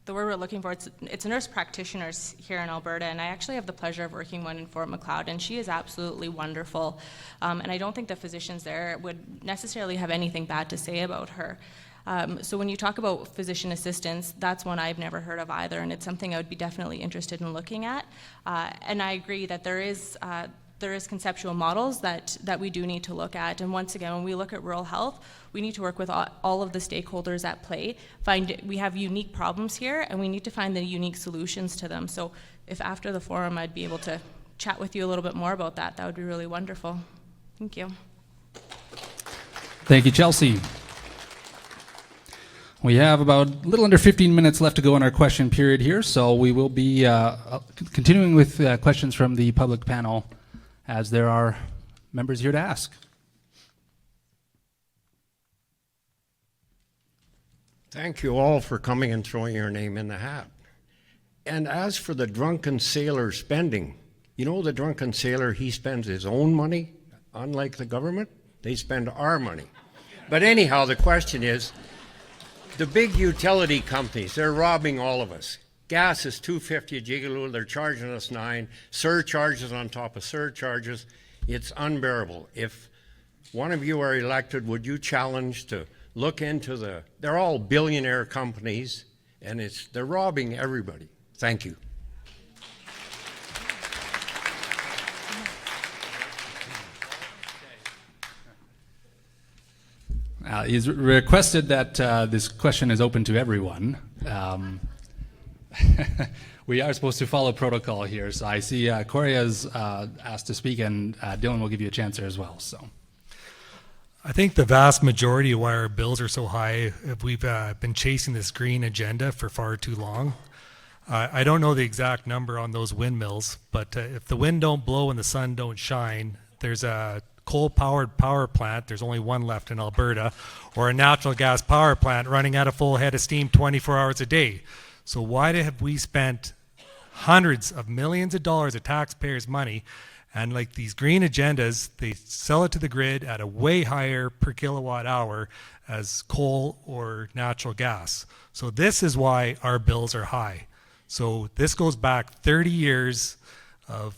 the word we're looking for, it's nurse practitioners here in Alberta, and I actually have the pleasure of working one in Fort Macleod, and she is absolutely wonderful. And I don't think the physicians there would necessarily have anything bad to say about her. So when you talk about physician assistants, that's one I've never heard of either, and it's something I would be definitely interested in looking at. And I agree that there is conceptual models that we do need to look at. And once again, when we look at rural health, we need to work with all of the stakeholders at play. We have unique problems here, and we need to find the unique solutions to them. So if after the forum I'd be able to chat with you a little bit more about that, that would be really wonderful. Thank you.
Thank you, Chelsea. We have about a little under 15 minutes left to go in our question period here, so we will be continuing with questions from the public panel, as there are members here to ask.
Thank you all for coming and throwing your name in the hat. And as for the drunken sailor spending, the drunken sailor, he spends his own money, unlike the government. They spend our money. But anyhow, the question is, the big utility companies, they're robbing all of us. Gas is $2.50 a gigajoule, they're charging us $9, surcharges on top of surcharges. It's unbearable. If one of you are elected, would you challenge to look into they're all billionaire companies, and they're robbing everybody. Thank you.
He's requested that this question is open to everyone. We are supposed to follow protocol here, so I see Corey has asked to speak, and Dylan will give you a chance there as well. So,
I think the vast majority of why our bills are so high, we've been chasing this green agenda for far too long. I don't know the exact number on those windmills, but if the wind don't blow and the sun don't shine, there's a coal-powered power plant, there's only one left in Alberta, or a natural gas power plant running at a full head of steam 24 hours a day. So why have we spent hundreds of millions of dollars of taxpayers' money And like these green agendas, they sell it to the grid at a way higher per kilowatt hour as coal or natural gas. So this is why our bills are high. So this goes back 30 years of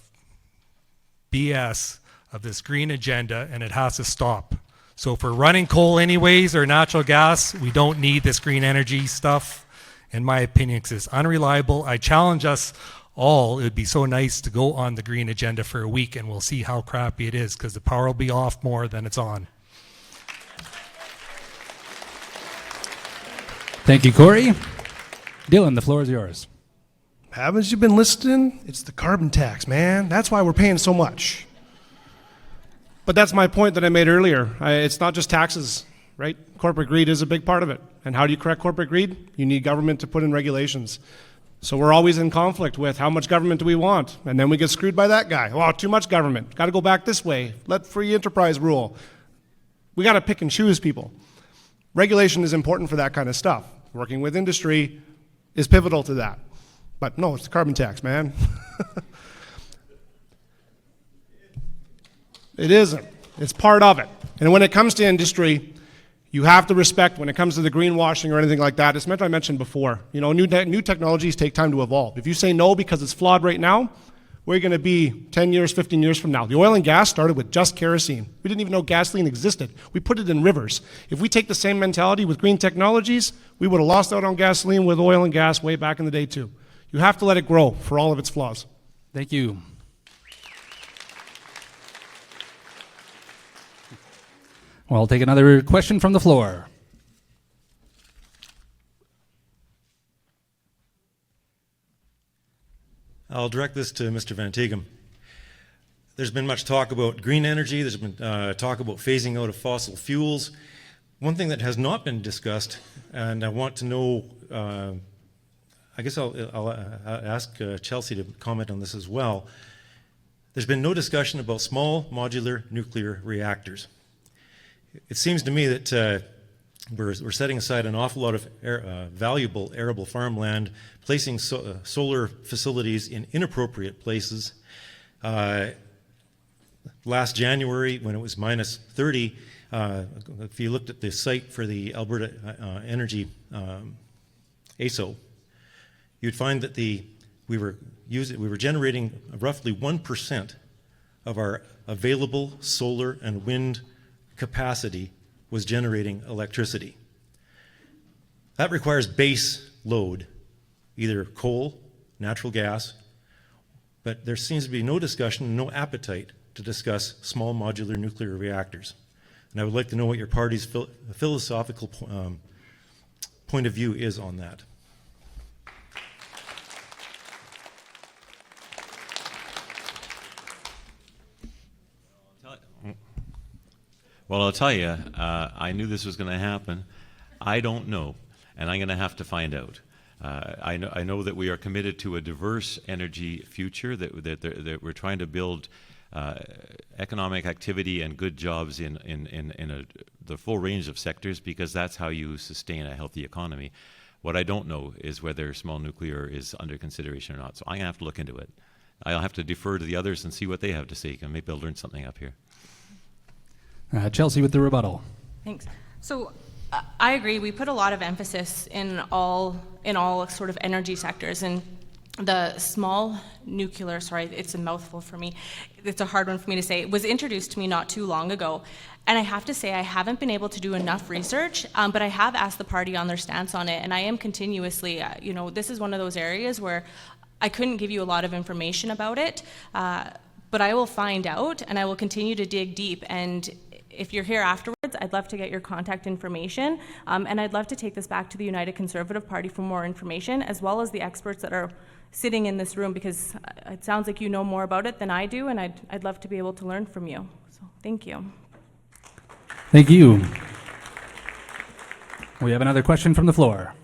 BS of this green agenda, and it has to stop. So if we're running coal anyways or natural gas, we don't need this green energy stuff, in my opinion, because it's unreliable. I challenge us all. It would be so nice to go on the green agenda for a week, and we'll see how crappy it is, because the power will be off more than it's on.
Thank you, Corey. Dylan, the floor is yours.
Haven't you been listening? It's the carbon tax, man. That's why we're paying so much. But that's my point that I made earlier. It's not just taxes, right? Corporate greed is a big part of it. And how do you correct corporate greed? You need government to put in regulations. So we're always in conflict with how much government do we want? And then we get screwed by that guy. Well, too much government. Got to go back this way. Let free enterprise rule. We got to pick and choose, people. Regulation is important for that kind of stuff. Working with industry is pivotal to that. But no, it's the carbon tax, man. It isn't. It's part of it. And when it comes to industry, you have to respect, when it comes to the greenwashing or anything like that, it's meant I mentioned before, you know, new technologies take time to evolve. If you say no because it's flawed right now, where are you going to be 10 years, 15 years from now? The oil and gas started with just kerosene. We didn't even know gasoline existed. We put it in rivers. If we take the same mentality with green technologies, we would have lost out on gasoline with oil and gas way back in the day too. You have to let it grow for all of its flaws.
Thank you. Well, I'll take another question from the floor.
I'll direct this to Mr. Van Tegem. There's been much talk about green energy. There's been talk about phasing out of fossil fuels. One thing that has not been discussed, and I want to know, I guess I'll ask Chelsea to comment on this as well. There's been no discussion about small modular nuclear reactors. It seems to me that we're setting aside an awful lot of valuable arable farmland, placing solar facilities in inappropriate places. Last January, when it was minus 30, if you looked at the site for the Alberta Energy ASO, you'd find that we were generating roughly 1% of our available solar and wind capacity was generating electricity. That requires base load, either coal, natural gas, but there seems to be no discussion, no appetite to discuss small modular nuclear reactors. And I would like to know what your party's philosophical point of view is on that.
Well, I'll tell you, I knew this was going to happen. I don't know, and I'm going to have to find out. I know that we are committed to a diverse energy future, that we're trying to build economic activity and good jobs in the full range of sectors, because that's how you sustain a healthy economy. What I don't know is whether small nuclear is under consideration or not. So I'm going to have to look into it. I'll have to defer to the others and see what they have to say, and maybe I'll learn something up here.
Chelsea with the rebuttal.
Thanks. So I agree. We put a lot of emphasis in all sort of energy sectors, and the small nuclear, sorry, it's a mouthful for me. It's a hard one for me to say. It was introduced to me not too long ago, and I have to say I haven't been able to do enough research, but I have asked the party on their stance on it, and I am continuously, this is one of those areas where I couldn't give you a lot of information about it, but I will find out, and I will continue to dig deep. And if you're here afterwards, I'd love to get your contact information, and I'd love to take this back to the United Conservative Party for more information, as well as the experts that are sitting in this room, because it sounds like you know more about it than I do, and I'd love to be able to learn from you. So thank you.
Thank you. We have another question from the floor.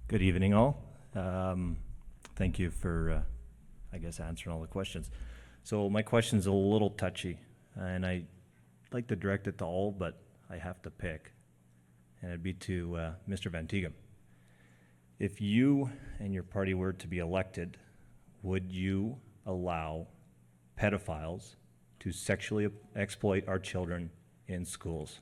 Good evening, all. Thank you for I guess answering all the questions. So my question's a little touchy, and I'd like to direct it to all, but I have to pick, and it'd be to Mr. Van Tegem. If you and your party were to be elected, would you allow pedophiles to sexually exploit our children in schools?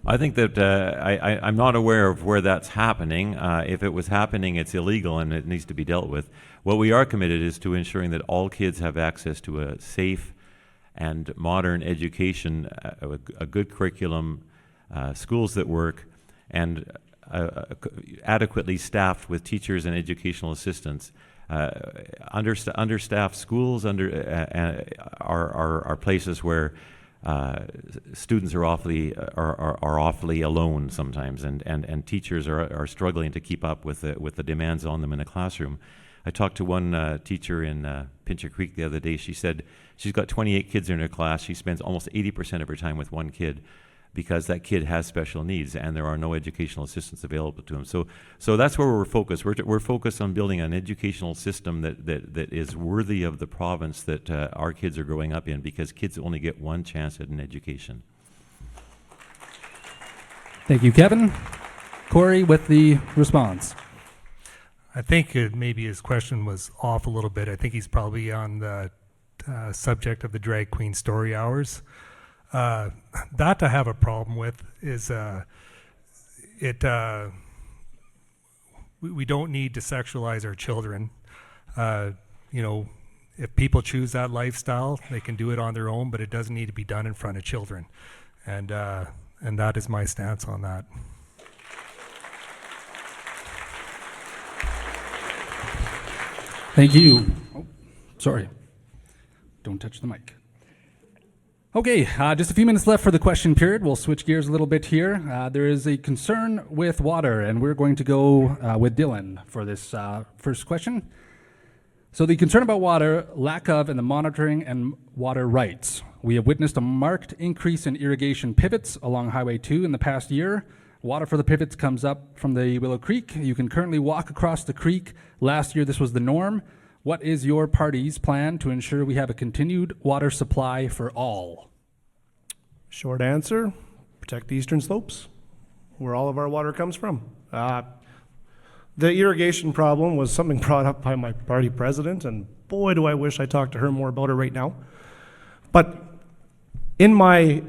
I think that I'm not aware of where that's happening. If it was happening, it's illegal and it needs to be dealt with. What we are committed is to ensuring that all kids have access to a safe and modern education, a good curriculum, schools that work, and adequately staffed with teachers and educational assistants. Understaffed schools are places where students are awfully alone sometimes, and teachers are struggling to keep up with the demands on them in a classroom. I talked to one teacher in Pincher Creek the other day. She said she's got 28 kids in her class. She spends almost 80% of her time with one kid because that kid has special needs and there are no educational assistance available to him. So that's where we're focused. We're focused on building an educational system that is worthy of the province that our kids are growing up in, because kids only get one chance at an education.
Thank you, Kevin. Corey with the response.
I think maybe his question was off a little bit. I think he's probably on the subject of the drag queen story hours. That I have a problem with is we don't need to sexualize our children. If people choose that lifestyle, they can do it on their own, but it doesn't need to be done in front of children. And that is my stance on that.
Thank you. Oh, sorry. Don't touch the mic. Okay, just a few minutes left for the question period. We'll switch gears a little bit here. There is a concern with water, and we're going to go with Dylan for this first question. So the concern about water, lack of and the monitoring and water rights. We have witnessed a marked increase in irrigation pivots along Highway 2 in the past year. Water for the pivots comes up from the Willow Creek. You can currently walk across the creek. Last year, this was the norm. What is your party's plan to ensure we have a continued water supply for all?
Short answer, protect the eastern slopes, where all of our water comes from. The irrigation problem was something brought up by my party president, and boy, do I wish I talked to her more about it right now. But in my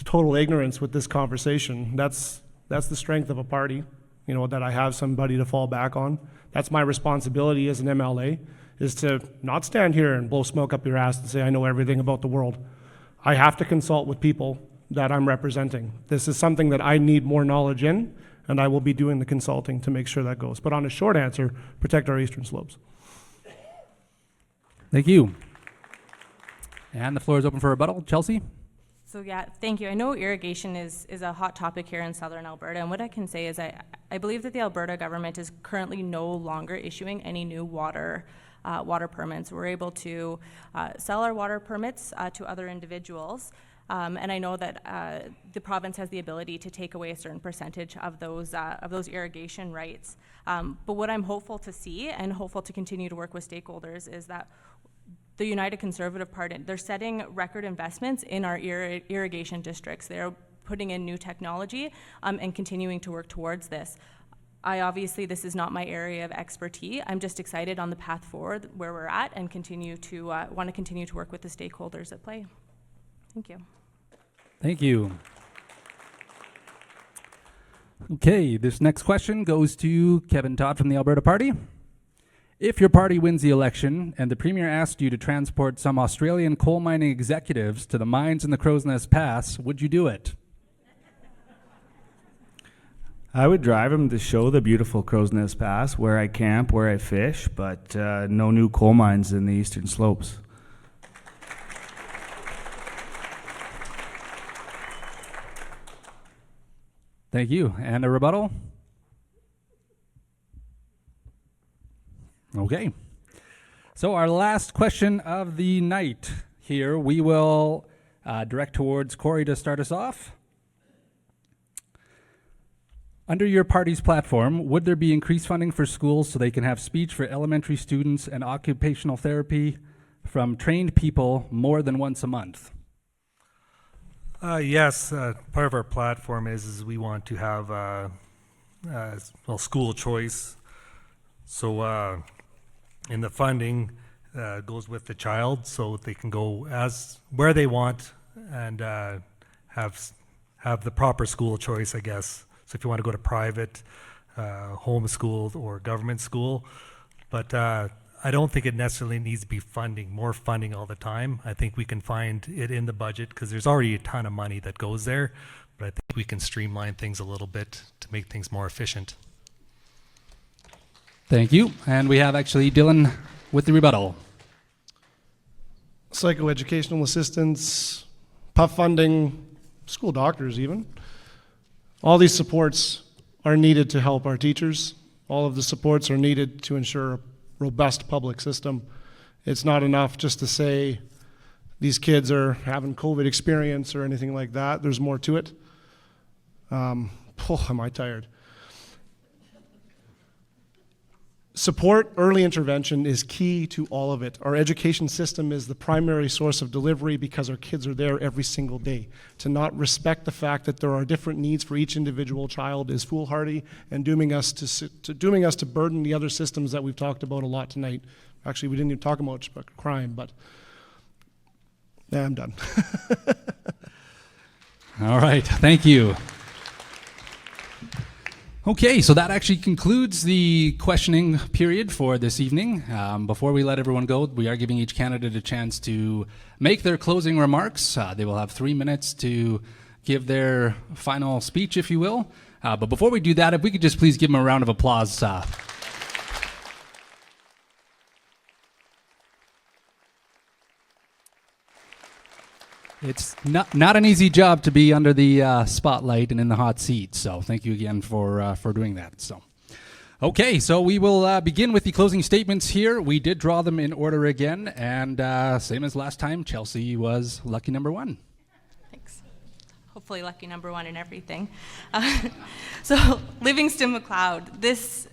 total ignorance with this conversation, that's the strength of a party, that I have somebody to fall back on. That's my responsibility as an MLA, is to not stand here and blow smoke up your ass and say I know everything about the world. I have to consult with people that I'm representing. This is something that I need more knowledge in, and I will be doing the consulting to make sure that goes. But on a short answer, protect our eastern slopes.
Thank you. And the floor is open for rebuttal. Chelsea?
So yeah, thank you. I know irrigation is a hot topic here in southern Alberta, and what I can say is I believe that the Alberta government is currently no longer issuing any new water permits. We're able to sell our water permits to other individuals, and I know that the province has the ability to take away a certain percentage of those irrigation rights. But what I'm hopeful to see and hopeful to continue to work with stakeholders is that the United Conservative Party, they're setting record investments in our irrigation districts. They're putting in new technology and continuing to work towards this. Obviously, this is not my area of expertise. I'm just excited on the path forward where we're at and want to continue to work with the stakeholders at play. Thank you.
Thank you. Okay, this next question goes to Kevin Todd from the Alberta Party. If your party wins the election and the Premier asked you to transport some Australian coal mining executives to the mines in the Crow's Nest Pass, would you do it?
I would drive them to show the beautiful Crow's Nest Pass, where I camp, where I fish, but no new coal mines in the eastern slopes.
Thank you. And a rebuttal? Okay. So our last question of the night here, we will direct towards Corey to start us off. Under your party's platform, would there be increased funding for schools so they can have speech for elementary students and occupational therapy from trained people more than once a month?
Yes, part of our platform is we want to have school choice. So in the funding goes with the child, so they can go as where they want and have the proper school choice, I guess. So if you want to go to private, homeschooled, or government school, but I don't think it necessarily needs to be more funding all the time. I think we can find it in the budget because there's already a ton of money that goes there, but I think we can streamline things a little bit to make things more efficient.
Thank you. And we have actually Dylan with the rebuttal.
Psychoeducational assistants, PUF funding, school doctors even. All these supports are needed to help our teachers. All of the supports are needed to ensure a robust public system. It's not enough just to say these kids are having COVID experience or anything like that. There's more to it. Am I tired? Support, early intervention is key to all of it. Our education system is the primary source of delivery because our kids are there every single day. To not respect the fact that there are different needs for each individual child is foolhardy and dooming us to burden the other systems that we've talked about a lot tonight. Actually, we didn't even talk much about crime, but I'm done.
All right, thank you. Okay, so that actually concludes the questioning period for this evening. Before we let everyone go, we are giving each candidate a chance to make their closing remarks. They will have 3 minutes to give their final speech, if you will. But before we do that, if we could just please give them a round of applause. It's not an easy job to be under the spotlight and in the hot seat, so thank you again for doing that. So, okay, so we will begin with the closing statements here. We did draw them in order again, and same as last time, Chelsea was lucky number one.
Thanks. Hopefully lucky number one in everything. So Livingston-Macleod, this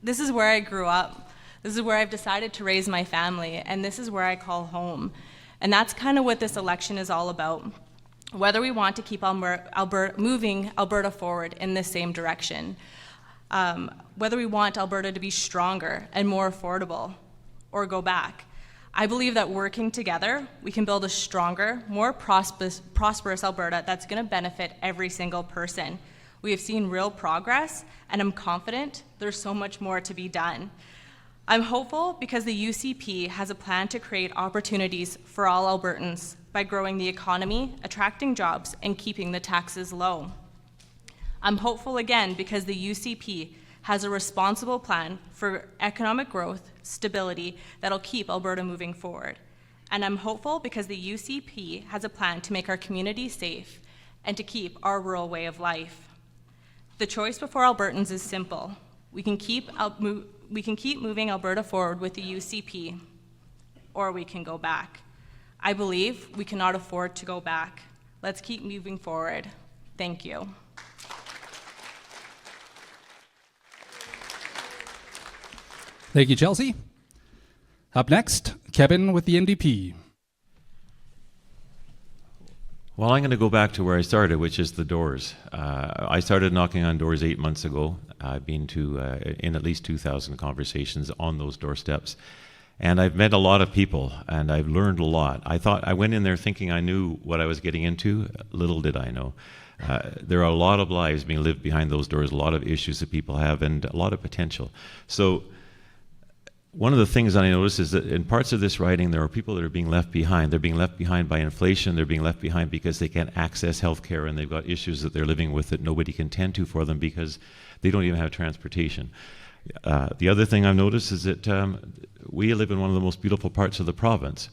is where I grew up. This is where I've decided to raise my family, and this is where I call home. And that's kind of what this election is all about. Whether we want to keep moving Alberta forward in the same direction, whether we want Alberta to be stronger and more affordable, or go back. I believe that working together, we can build a stronger, more prosperous Alberta that's going to benefit every single person. We have seen real progress, and I'm confident there's so much more to be done. I'm hopeful because the UCP has a plan to create opportunities for all Albertans by growing the economy, attracting jobs, and keeping the taxes low. I'm hopeful again because the UCP has a responsible plan for economic growth, stability, that'll keep Alberta moving forward. And I'm hopeful because the UCP has a plan to make our community safe and to keep our rural way of life. The choice before Albertans is simple. We can keep moving Alberta forward with the UCP, or we can go back. I believe we cannot afford to go back. Let's keep moving forward. Thank you.
Thank you, Chelsea. Up next, Kevin with the NDP.
Well, I'm going to go back to where I started, which is the doors. I started knocking on doors 8 months ago. I've been to in at least 2,000 conversations on those doorsteps. And I've met a lot of people, and I've learned a lot. I went in there thinking I knew what I was getting into. Little did I know. There are a lot of lives being lived behind those doors, a lot of issues that people have, and a lot of potential. So one of the things that I noticed is that in parts of this riding, there are people that are being left behind. They're being left behind by inflation. They're being left behind because they can't access health care, and they've got issues that they're living with that nobody can tend to for them because they don't even have transportation. The other thing I've noticed is that we live in one of the most beautiful parts of the province,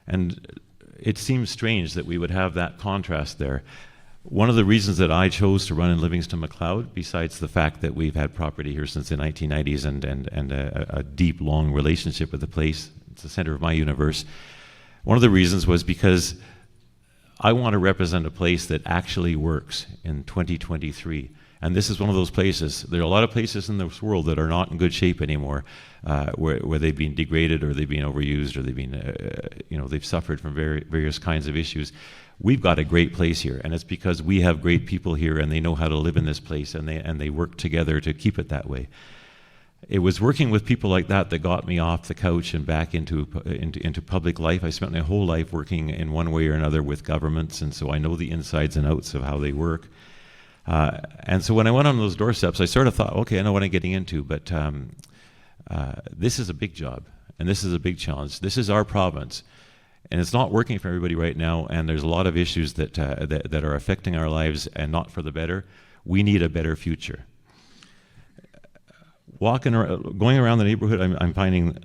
and it seems strange that we would have that contrast there. One of the reasons that I chose to run in Livingston-Macleod, besides the fact that we've had property here since the 1990s and a deep, long relationship with the place, it's the center of my universe, one of the reasons was because I want to represent a place that actually works in 2023. And this is one of those places. There are a lot of places in this world that are not in good shape anymore, where they've been degraded or they've been overused or they've been, they've suffered from various kinds of issues. We've got a great place here, and it's because we have great people here and they know how to live in this place, and they work together to keep it that way. It was working with people like that that got me off the couch and back into public life. I spent my whole life working in one way or another with governments, and so I know the insides and outs of how they work. And so when I went on those doorsteps, I sort of thought, okay, I know what I'm getting into, but this is a big job, and this is a big challenge. This is our province, and it's not working for everybody right now, and there's a lot of issues that are affecting our lives and not for the better. We need a better future. Going around the neighborhood, I'm finding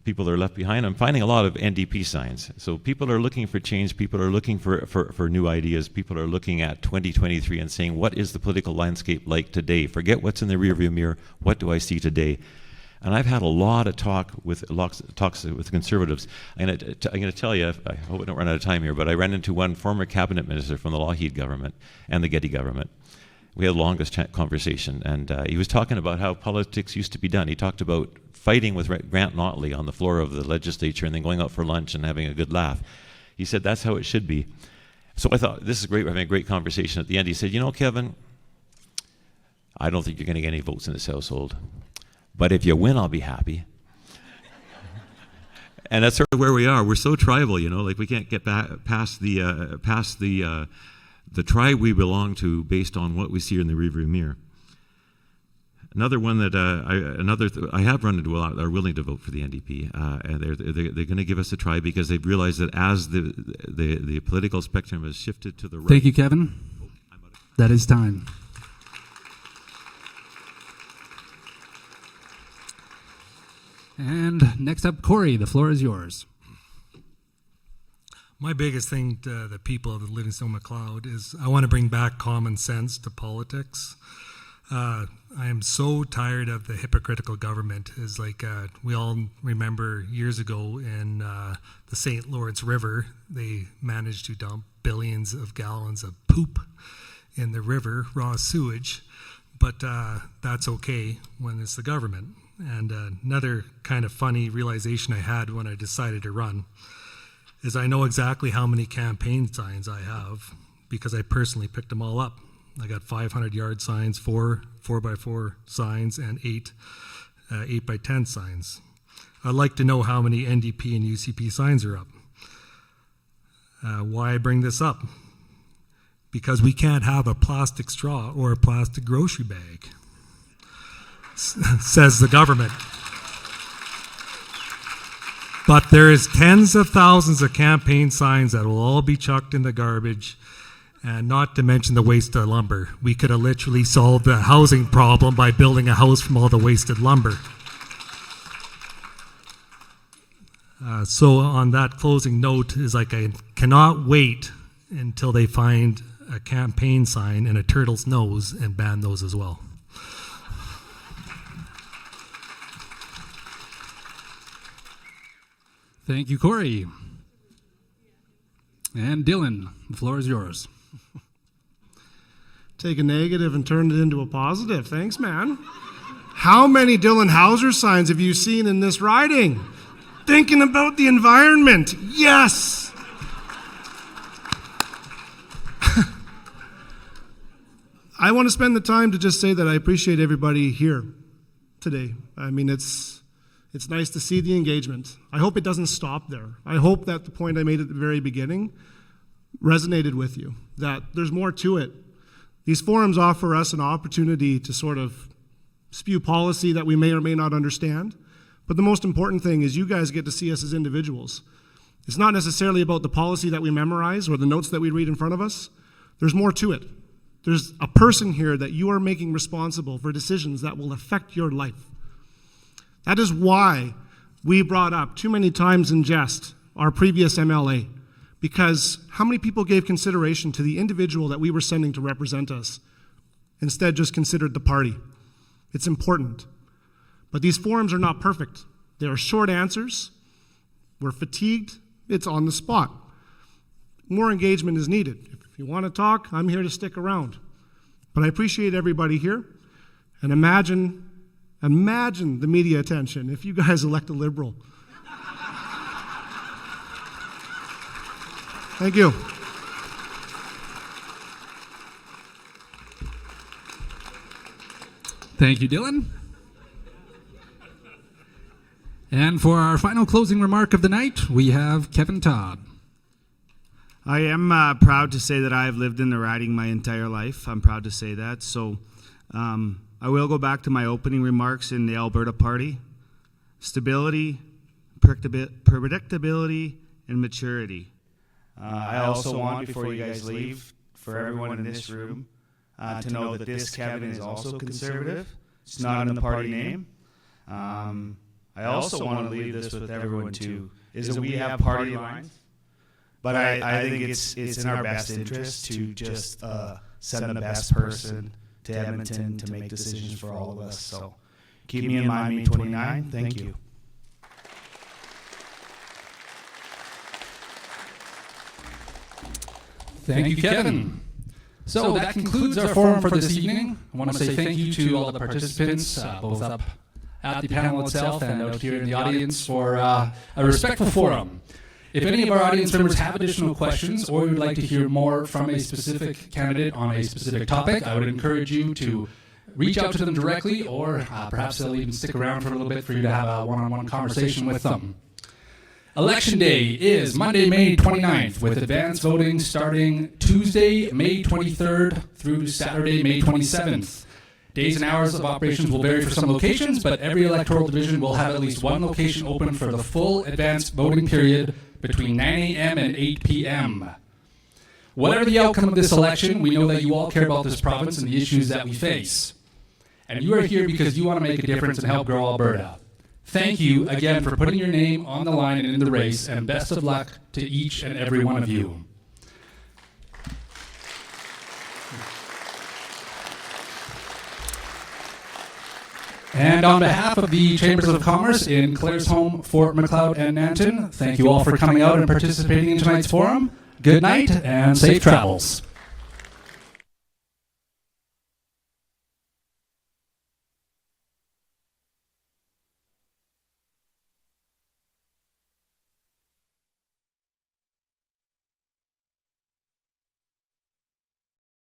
people that are left behind. I'm finding a lot of NDP signs. So people are looking for change. People are looking for new ideas. People are looking at 2023 and saying, what is the political landscape like today? Forget what's in the rearview mirror. What do I see today? And I've had a lot of talks with conservatives. I'm going to tell you, I hope I don't run out of time here, but I ran into one former cabinet minister from the Lougheed government and the Getty government. We had the longest conversation, and he was talking about how politics used to be done. He talked about fighting with Grant Notley on the floor of the legislature and then going out for lunch and having a good laugh. He said that's how it should be. So I thought, this is great. We're having a great conversation. At the end, he said, Kevin, I don't think you're going to get any votes in this household, but if you win, I'll be happy. And that's sort of where we are. We're so tribal, like we can't get past the tribe we belong to based on what we see in the rearview mirror. Another one that I have run into a lot are willing to vote for the NDP, and they're going to give us a try because they've realized that as the political spectrum has shifted to the right.
Thank you, Kevin. That is time. And next up, Corey, the floor is yours.
My biggest thing to the people of Livingston-Macleod is I want to bring back common sense to politics. I am so tired of the hypocritical government. It's like we all remember years ago in the St. Lawrence River, they managed to dump billions of gallons of poop in the river, raw sewage, but that's okay when it's the government. And another kind of funny realization I had when I decided to run is I know exactly how many campaign signs I have because I personally picked them all up. I got 500-yard signs, 4 4x4 signs, and 8 8x10 signs. I'd like to know how many NDP and UCP signs are up. Why I bring this up? Because we can't have a plastic straw or a plastic grocery bag, says the government. But there is tens of thousands of campaign signs that will all be chucked in the garbage, and not to mention the wasted lumber. We could have literally solved the housing problem by building a house from all the wasted lumber. So on that closing note is like I cannot wait until they find a campaign sign and a turtle's nose and ban those as well.
Thank you, Corey. And Dylan, the floor is yours.
Take a negative and turn it into a positive. Thanks, man. How many Dylan Hauser signs have you seen in this riding? Thinking about the environment. Yes. I want to spend the time to just say that I appreciate everybody here today. I mean, it's nice to see the engagement. I hope it doesn't stop there. I hope that the point I made at the very beginning resonated with you, that there's more to it. These forums offer us an opportunity to sort of spew policy that we may or may not understand. But the most important thing is you guys get to see us as individuals. It's not necessarily about the policy that we memorize or the notes that we read in front of us. There's more to it. There's a person here that you are making responsible for decisions that will affect your life. That is why we brought up too many times in jest our previous MLA, because how many people gave consideration to the individual that we were sending to represent us, instead just considered the party? It's important. But these forums are not perfect. They are short answers. We're fatigued. It's on the spot. More engagement is needed. If you want to talk, I'm here to stick around. But I appreciate everybody here, and imagine the media attention if you guys elect a Liberal. Thank you.
Thank you, Dylan. And for our final closing remark of the night, we have Kevin Todd.
I am proud to say that I have lived in the riding my entire life. I'm proud to say that. So I will go back to my opening remarks in the Alberta Party. Stability, predictability, and maturity. I also want, before you guys leave, for everyone in this room to know that this Kevin is also conservative. It's not in the party name. I also want to leave this with everyone too, is that we have party lines, but I think it's in our best interest to just send the best person to Edmonton to make decisions for all of us. So keep me in mind, May 29. Thank you.
Thank you, Kevin. So that concludes our forum for this evening. I want to say thank you to all the participants, both up at the panel itself and out here in the audience for a respectful forum. If any of our audience members have additional questions or would like to hear more from a specific candidate on a specific topic, I would encourage you to reach out to them directly, or perhaps they'll even stick around for a little bit for you to have a one-on-one conversation with them. Election Day is Monday, May 29th, with advance voting starting Tuesday, May 23rd through Saturday, May 27th. Days and hours of operations will vary for some locations, but every electoral division will have at least one location open for the full advance voting period between 9 a.m. and 8 p.m. Whatever the outcome of this election, we know that you all care about this province and the issues that we face. And you are here because you want to make a difference and help grow Alberta. Thank you again for putting your name on the line and in the race, and best of luck to each and every one of you. And on behalf of the Chambers of Commerce in Claresholm, Fort Macleod, and Nanton, thank you all for coming out and participating in tonight's forum. Good night and safe travels.